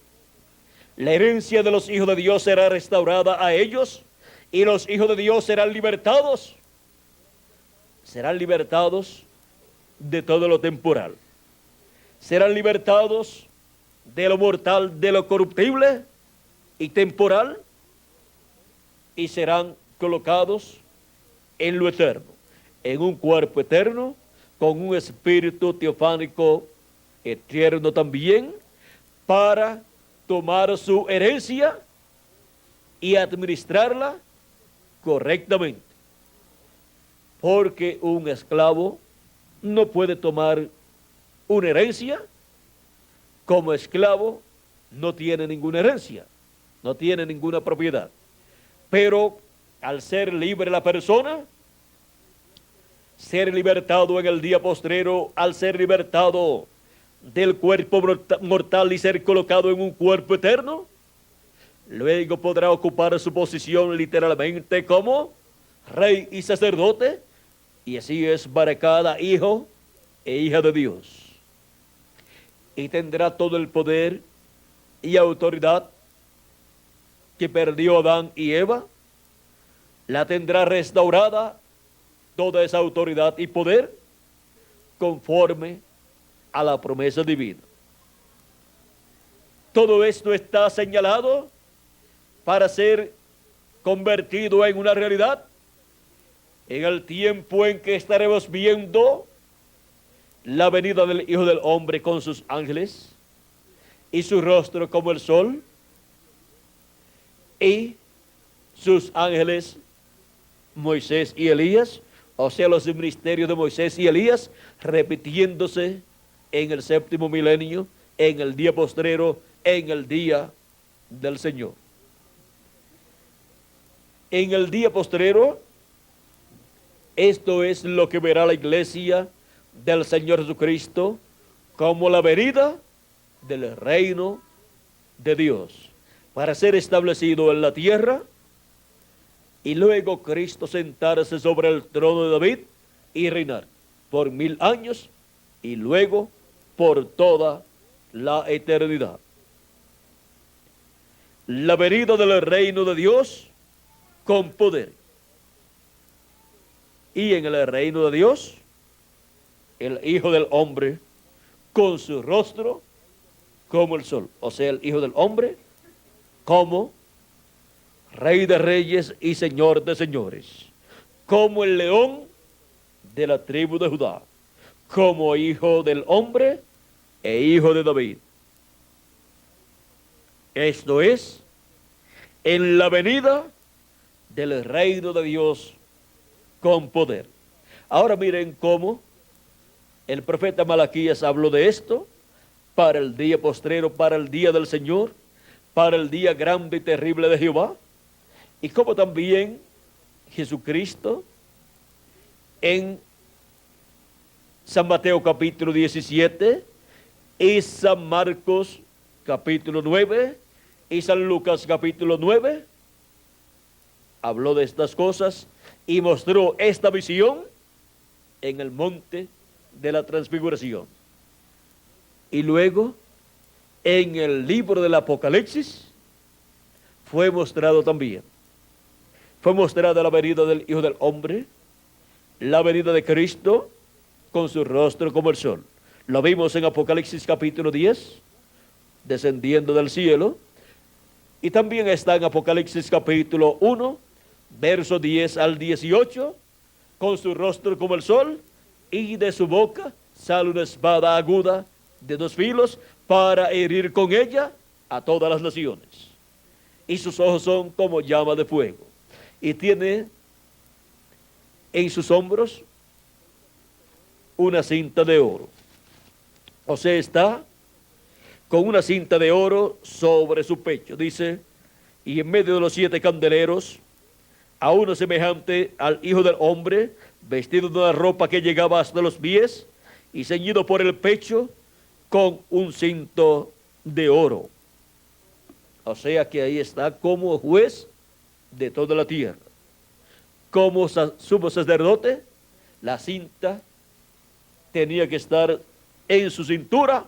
La herencia de los hijos de Dios será restaurada a ellos, y los hijos de Dios serán libertados de todo lo temporal, serán libertados de lo mortal, de lo corruptible y temporal, y serán colocados en lo eterno, en un cuerpo eterno, con un espíritu teofánico eterno también, para tomar su herencia y administrarla correctamente. Porque un esclavo no puede tomar una herencia. Como esclavo no tiene ninguna herencia, no tiene ninguna propiedad. Pero al ser libre la persona, ser libertado en el día postrero, al ser libertado del cuerpo mortal y ser colocado en un cuerpo eterno, luego podrá ocupar su posición literalmente como rey y sacerdote, y así es para cada hijo e hija de Dios. Y tendrá todo el poder y autoridad que perdió Adán y Eva, la tendrá restaurada toda esa autoridad y poder conforme a la promesa divina. Todo esto está señalado para ser convertido en una realidad en el tiempo en que estaremos viendo la venida del Hijo del Hombre con sus ángeles y su rostro como el sol y sus ángeles Moisés y Elías, o sea, los ministerios de Moisés y Elías repitiéndose en el séptimo milenio, en el día postrero, en el día del Señor. En el día postrero, esto es lo que verá la iglesia del Señor Jesucristo como la venida del reino de Dios, para ser establecido en la tierra, y luego Cristo sentarse sobre el trono de David y reinar por 1000 años y luego por toda la eternidad. La venida del reino de Dios con poder. Y en el reino de Dios, el Hijo del Hombre con su rostro como el sol. O sea, el Hijo del Hombre como Rey de reyes y Señor de señores, como el león de la tribu de Judá, como Hijo del Hombre e Hijo de David. Esto es, en la venida del reino de Dios con poder. Ahora miren cómo el profeta Malaquías habló de esto para el día postrero, para el día del Señor, para el día grande y terrible de Jehová. Y como también Jesucristo en San Mateo capítulo 17 y San Marcos capítulo 9 y San Lucas capítulo 9 habló de estas cosas y mostró esta visión en el monte de la transfiguración. Y luego en el libro del Apocalipsis fue mostrado también. Fue mostrada la venida del Hijo del Hombre, la venida de Cristo con su rostro como el sol. Lo vimos en Apocalipsis capítulo 10, descendiendo del cielo. Y también está en Apocalipsis capítulo 1, verso 10 al 18, con su rostro como el sol, y de su boca sale una espada aguda de 2 filos para herir con ella a todas las naciones. Y sus ojos son como llama de fuego. Y tiene en sus hombros una cinta de oro. O sea, está con una cinta de oro sobre su pecho. Dice, y en medio de los 7 candeleros, a uno semejante al Hijo del Hombre, vestido de una ropa que llegaba hasta los pies y ceñido por el pecho con un cinto de oro. O sea que ahí está como juez de toda la tierra. Como sumo sacerdote, la cinta tenía que estar en su cintura,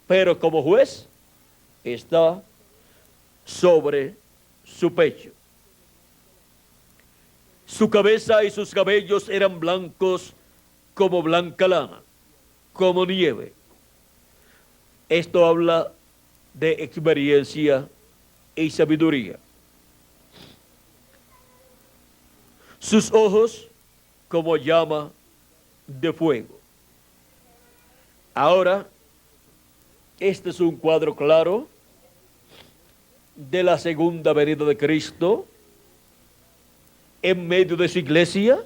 pero como juez está sobre su pecho. Su cabeza y sus cabellos eran blancos como blanca lana, como nieve. Esto habla de experiencia y sabiduría. Sus ojos como llama de fuego. Ahora, este es un cuadro claro de la segunda venida de Cristo en medio de su iglesia,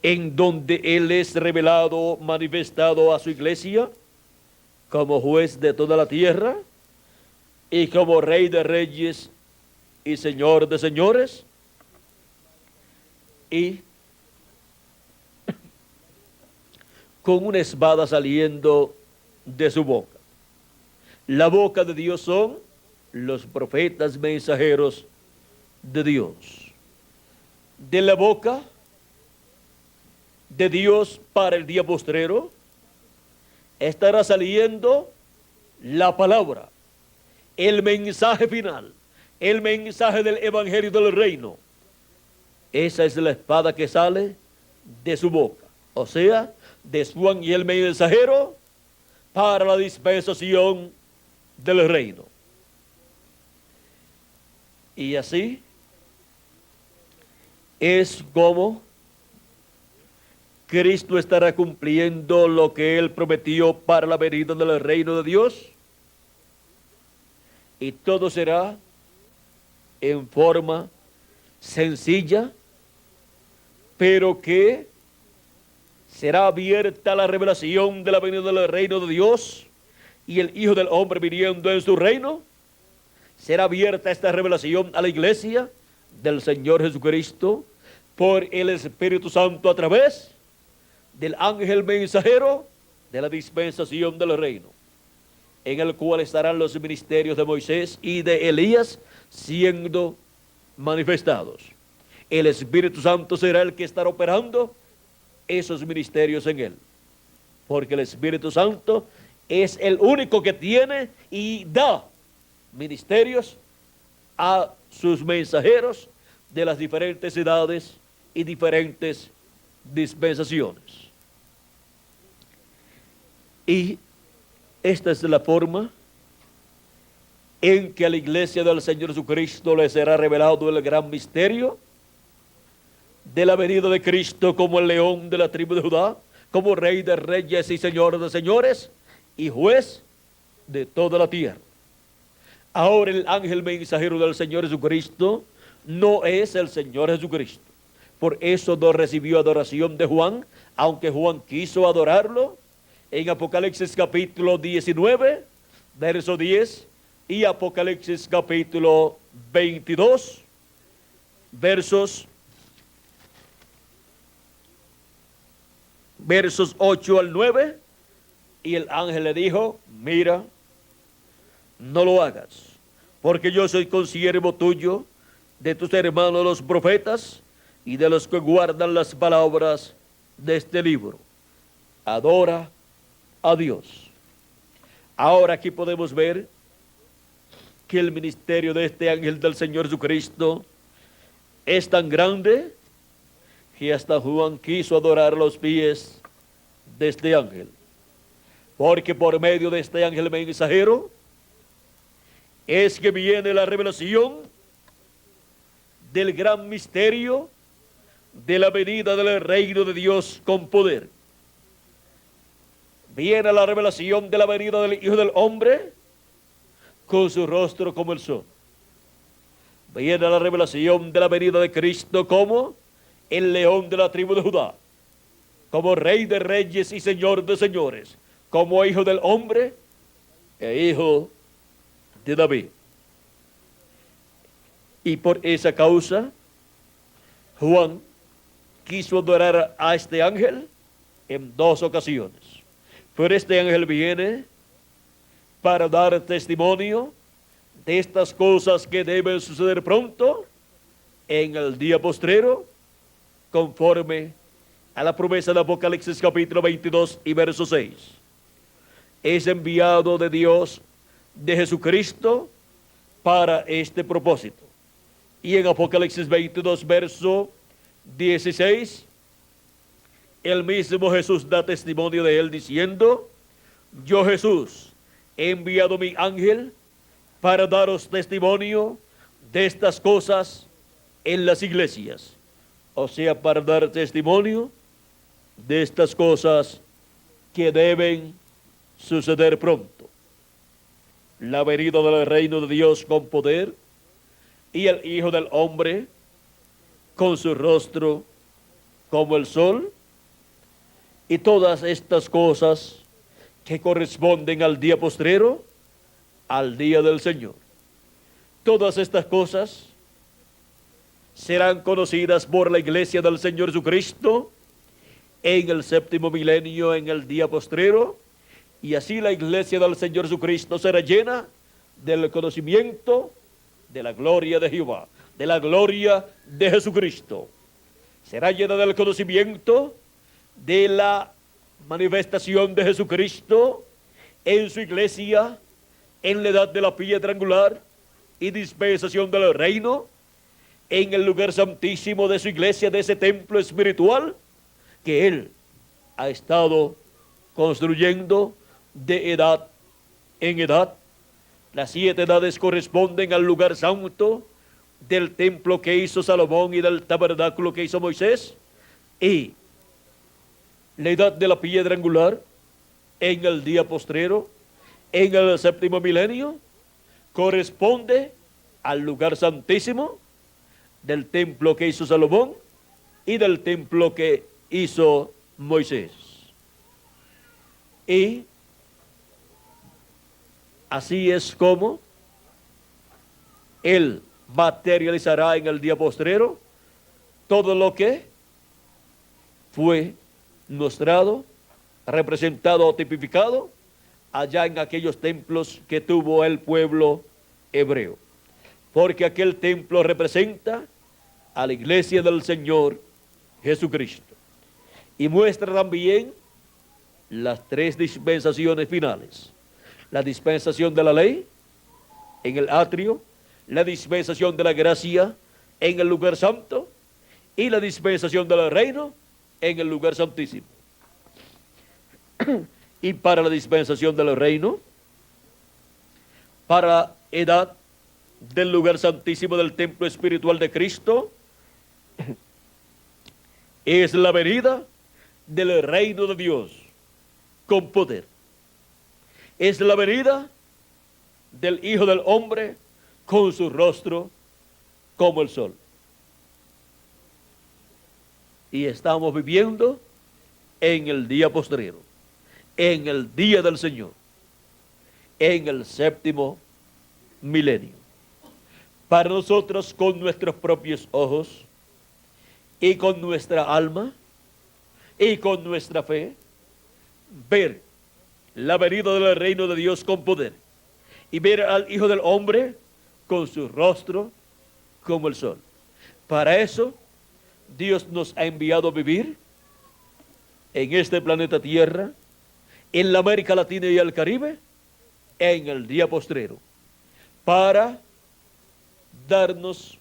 en donde Él es revelado, manifestado a su iglesia como juez de toda la tierra y como Rey de reyes y Señor de señores, y con una espada saliendo de su boca. La boca de Dios son los profetas mensajeros de Dios. De la boca de Dios para el día postrero estará saliendo la palabra, el mensaje final, el mensaje del evangelio del reino. Esa es la espada que sale de su boca, o sea, de su ángel mensajero para la dispensación del reino. Y así es como Cristo estará cumpliendo lo que Él prometió para la venida del reino de Dios. Y todo será en forma sencilla, pero que será abierta la revelación de la venida del reino de Dios y el Hijo del Hombre viniendo en su reino. Será abierta esta revelación a la iglesia del Señor Jesucristo por el Espíritu Santo a través del ángel mensajero de la dispensación del reino, en el cual estarán los ministerios de Moisés y de Elías siendo manifestados. El Espíritu Santo será el que estará operando esos ministerios en él, porque el Espíritu Santo es el único que tiene y da ministerios a sus mensajeros de las diferentes edades y diferentes dispensaciones. Y esta es la forma en que a la iglesia del Señor Jesucristo le será revelado el gran misterio de la venida de Cristo como el león de la tribu de Judá, como Rey de reyes y Señor de señores y juez de toda la tierra. Ahora el ángel mensajero del Señor Jesucristo no es el Señor Jesucristo. Por eso no recibió adoración de Juan, aunque Juan quiso adorarlo. En Apocalipsis capítulo 19, verso 10, y Apocalipsis capítulo 22, versos 8 al 9, y el ángel le dijo: mira, no lo hagas, porque yo soy consiervo tuyo, de tus hermanos los profetas, y de los que guardan las palabras de este libro. Adora a Dios. Ahora aquí podemos ver que el ministerio de este ángel del Señor Jesucristo es tan grande que hasta Juan quiso adorar los pies de este ángel, porque por medio de este ángel mensajero es que viene la revelación del gran misterio de la venida del reino de Dios con poder. Viene la revelación de la venida del Hijo del Hombre con su rostro como el sol. Viene la revelación de la venida de Cristo como el león de la tribu de Judá, como Rey de reyes y Señor de señores, como Hijo del Hombre e Hijo de David. Y por esa causa, Juan quiso adorar a este ángel en 2 ocasiones. Pero este ángel viene para dar testimonio de estas cosas que deben suceder pronto en el día postrero, conforme a la promesa de Apocalipsis capítulo 22 y verso 6. Es enviado de Dios, de Jesucristo, para este propósito. Y en Apocalipsis 22 verso 16, el mismo Jesús da testimonio de él diciendo: yo, Jesús, he enviado mi ángel para daros testimonio de estas cosas en las iglesias. O sea, para dar testimonio de estas cosas que deben suceder pronto. La venida del reino de Dios con poder y el Hijo del Hombre con su rostro como el sol, y todas estas cosas que corresponden al día postrero, al día del Señor. Todas estas cosas serán conocidas por la iglesia del Señor Jesucristo en el séptimo milenio, en el día postrero, y así la iglesia del Señor Jesucristo será llena del conocimiento de la gloria de Jehová, de la gloria de Jesucristo. Será llena del conocimiento de la manifestación de Jesucristo en su iglesia, en la edad de la piedra angular y dispensación del reino, en el lugar santísimo de su iglesia, de ese templo espiritual que Él ha estado construyendo de edad en edad. Las 7 edades corresponden al lugar santo del templo que hizo Salomón y del tabernáculo que hizo Moisés, y la edad de la piedra angular en el día postrero, en el séptimo milenio, corresponde al lugar santísimo del templo que hizo Salomón y del templo que hizo Moisés. Y así es como Él materializará en el día postrero todo lo que fue mostrado, representado o tipificado allá en aquellos templos que tuvo el pueblo hebreo. Porque aquel templo representa a la iglesia del Señor Jesucristo y muestra también las 3 dispensaciones finales: la dispensación de la ley en el atrio, la dispensación de la gracia en el lugar santo y la dispensación del reino en el lugar santísimo. Y para la dispensación del reino, para la edad del lugar santísimo del templo espiritual de Cristo, es la venida del reino de Dios con poder. Es la venida del Hijo del Hombre con su rostro como el sol. Y estamos viviendo en el día postrero, en el día del Señor, en el séptimo milenio. Para nosotros, con nuestros propios ojos y con nuestra alma y con nuestra fe, ver la venida del reino de Dios con poder y ver al Hijo del Hombre con su rostro como el sol. Para eso, Dios nos ha enviado a vivir en este planeta Tierra, en la América Latina y el Caribe, en el día postrero, para darnos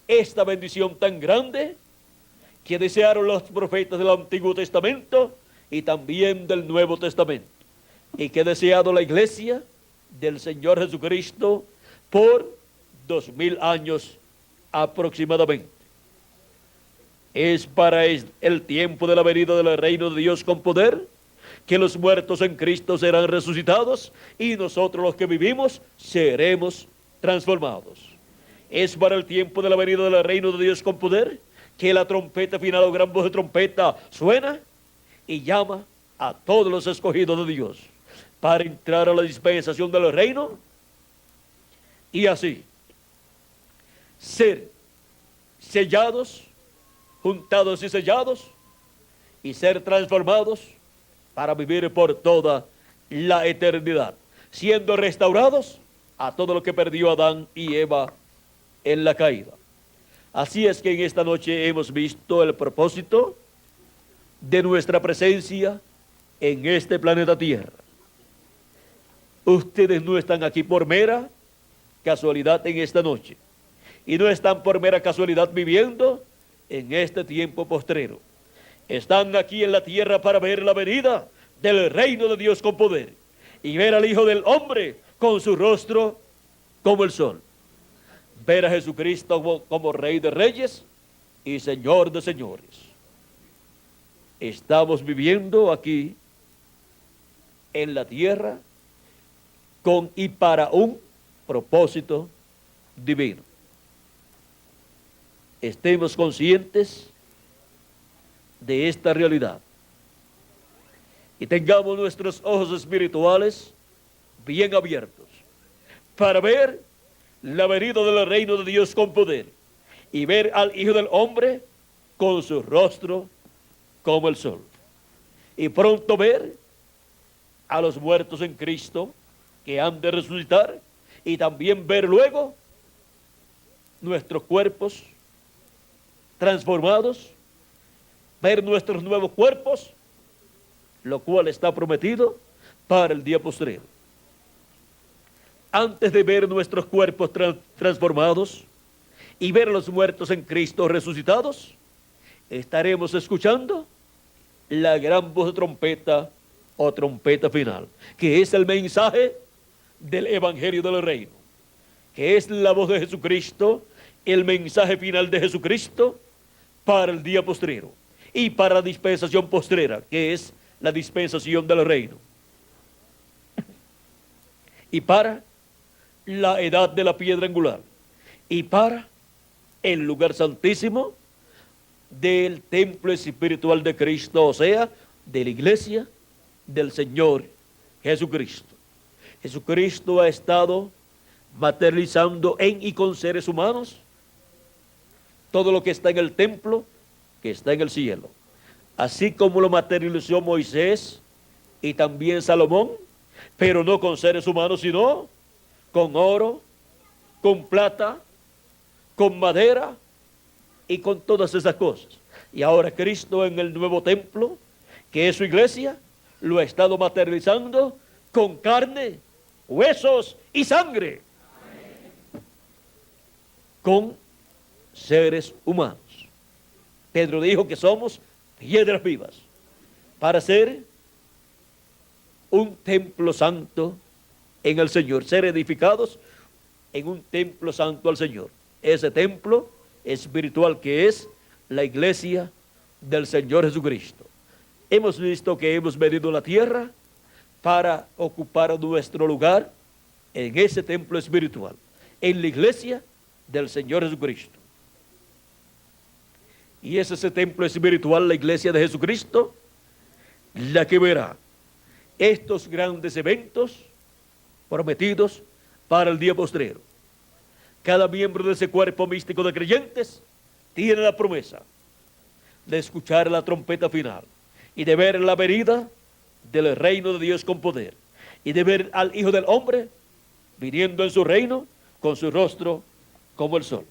esta bendición tan grande que desearon los profetas del Antiguo Testamento y también del Nuevo Testamento, y que ha deseado la iglesia del Señor Jesucristo por 2000 años aproximadamente. Es para el tiempo de la venida del reino de Dios con poder que los muertos en Cristo serán resucitados y nosotros los que vivimos seremos transformados. Es para el tiempo de la venida del reino de Dios con poder que la trompeta final o gran voz de trompeta suena y llama a todos los escogidos de Dios para entrar a la dispensación del reino y así ser sellados, juntados y sellados, y ser transformados para vivir por toda la eternidad, siendo restaurados a todo lo que perdió Adán y Eva en la caída. Así es que en esta noche hemos visto el propósito de nuestra presencia en este planeta Tierra. Ustedes no están aquí por mera casualidad en esta noche, y no están por mera casualidad viviendo en este tiempo postrero. Están aquí en la tierra para ver la venida del reino de Dios con poder y ver al Hijo del Hombre con su rostro como el sol. Ver a Jesucristo como Rey de Reyes y Señor de Señores. Estamos viviendo aquí en la tierra con y para un propósito divino. Estemos conscientes de esta realidad y tengamos nuestros ojos espirituales bien abiertos para ver la venida del reino de Dios con poder y ver al Hijo del Hombre con su rostro como el sol. Y pronto ver a los muertos en Cristo que han de resucitar y también ver luego nuestros cuerpos transformados, ver nuestros nuevos cuerpos, lo cual está prometido para el día postrero. Antes de ver nuestros cuerpos transformados y ver a los muertos en Cristo resucitados, estaremos escuchando la gran voz de trompeta o trompeta final, que es el mensaje del Evangelio del Reino, que es la voz de Jesucristo, el mensaje final de Jesucristo para el día postrero y para la dispensación postrera, que es la dispensación del reino, y para la edad de la piedra angular, y para el lugar santísimo del templo espiritual de Cristo, o sea, de la iglesia del Señor Jesucristo. Jesucristo ha estado materializando en y con seres humanos todo lo que está en el templo, que está en el cielo. Así como lo materializó Moisés y también Salomón, pero no con seres humanos, sino con oro, con plata, con madera y con todas esas cosas. Y ahora Cristo en el nuevo templo, que es su iglesia, lo ha estado materializando con carne, huesos y sangre. Con seres humanos. Pedro dijo que somos piedras vivas para ser un templo santo en el Señor, ser edificados en un templo santo al Señor. Ese templo espiritual que es la iglesia del Señor Jesucristo. Hemos visto que hemos venido a la tierra para ocupar nuestro lugar en ese templo espiritual, en la iglesia del Señor Jesucristo. Y es ese templo espiritual, la iglesia de Jesucristo, la que verá estos grandes eventos prometidos para el día postrero. Cada miembro de ese cuerpo místico de creyentes tiene la promesa de escuchar la trompeta final y de ver la venida del reino de Dios con poder y de ver al Hijo del Hombre viniendo en su reino con su rostro como el sol.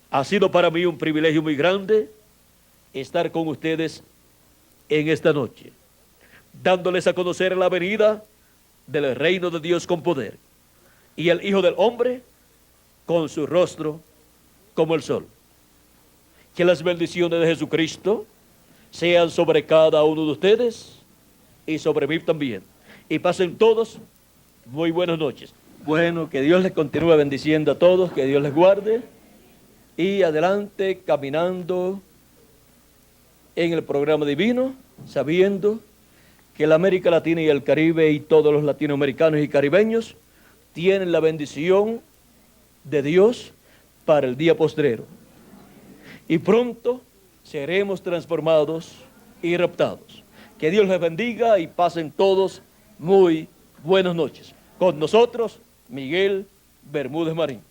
Ha sido para mí un privilegio muy grande estar con ustedes en esta noche, dándoles a conocer la venida del reino de Dios con poder y el Hijo del Hombre con su rostro como el sol. Que las bendiciones de Jesucristo sean sobre cada uno de ustedes y sobre mí también. Y pasen todos muy buenas noches. Bueno, que Dios les continúe bendiciendo a todos, que Dios les guarde. Y adelante caminando en el programa divino, sabiendo que la América Latina y el Caribe y todos los latinoamericanos y caribeños tienen la bendición de Dios para el día postrero. Y pronto seremos transformados y raptados. Que Dios les bendiga y pasen todos muy buenas noches. Con nosotros, Miguel Bermúdez Marín.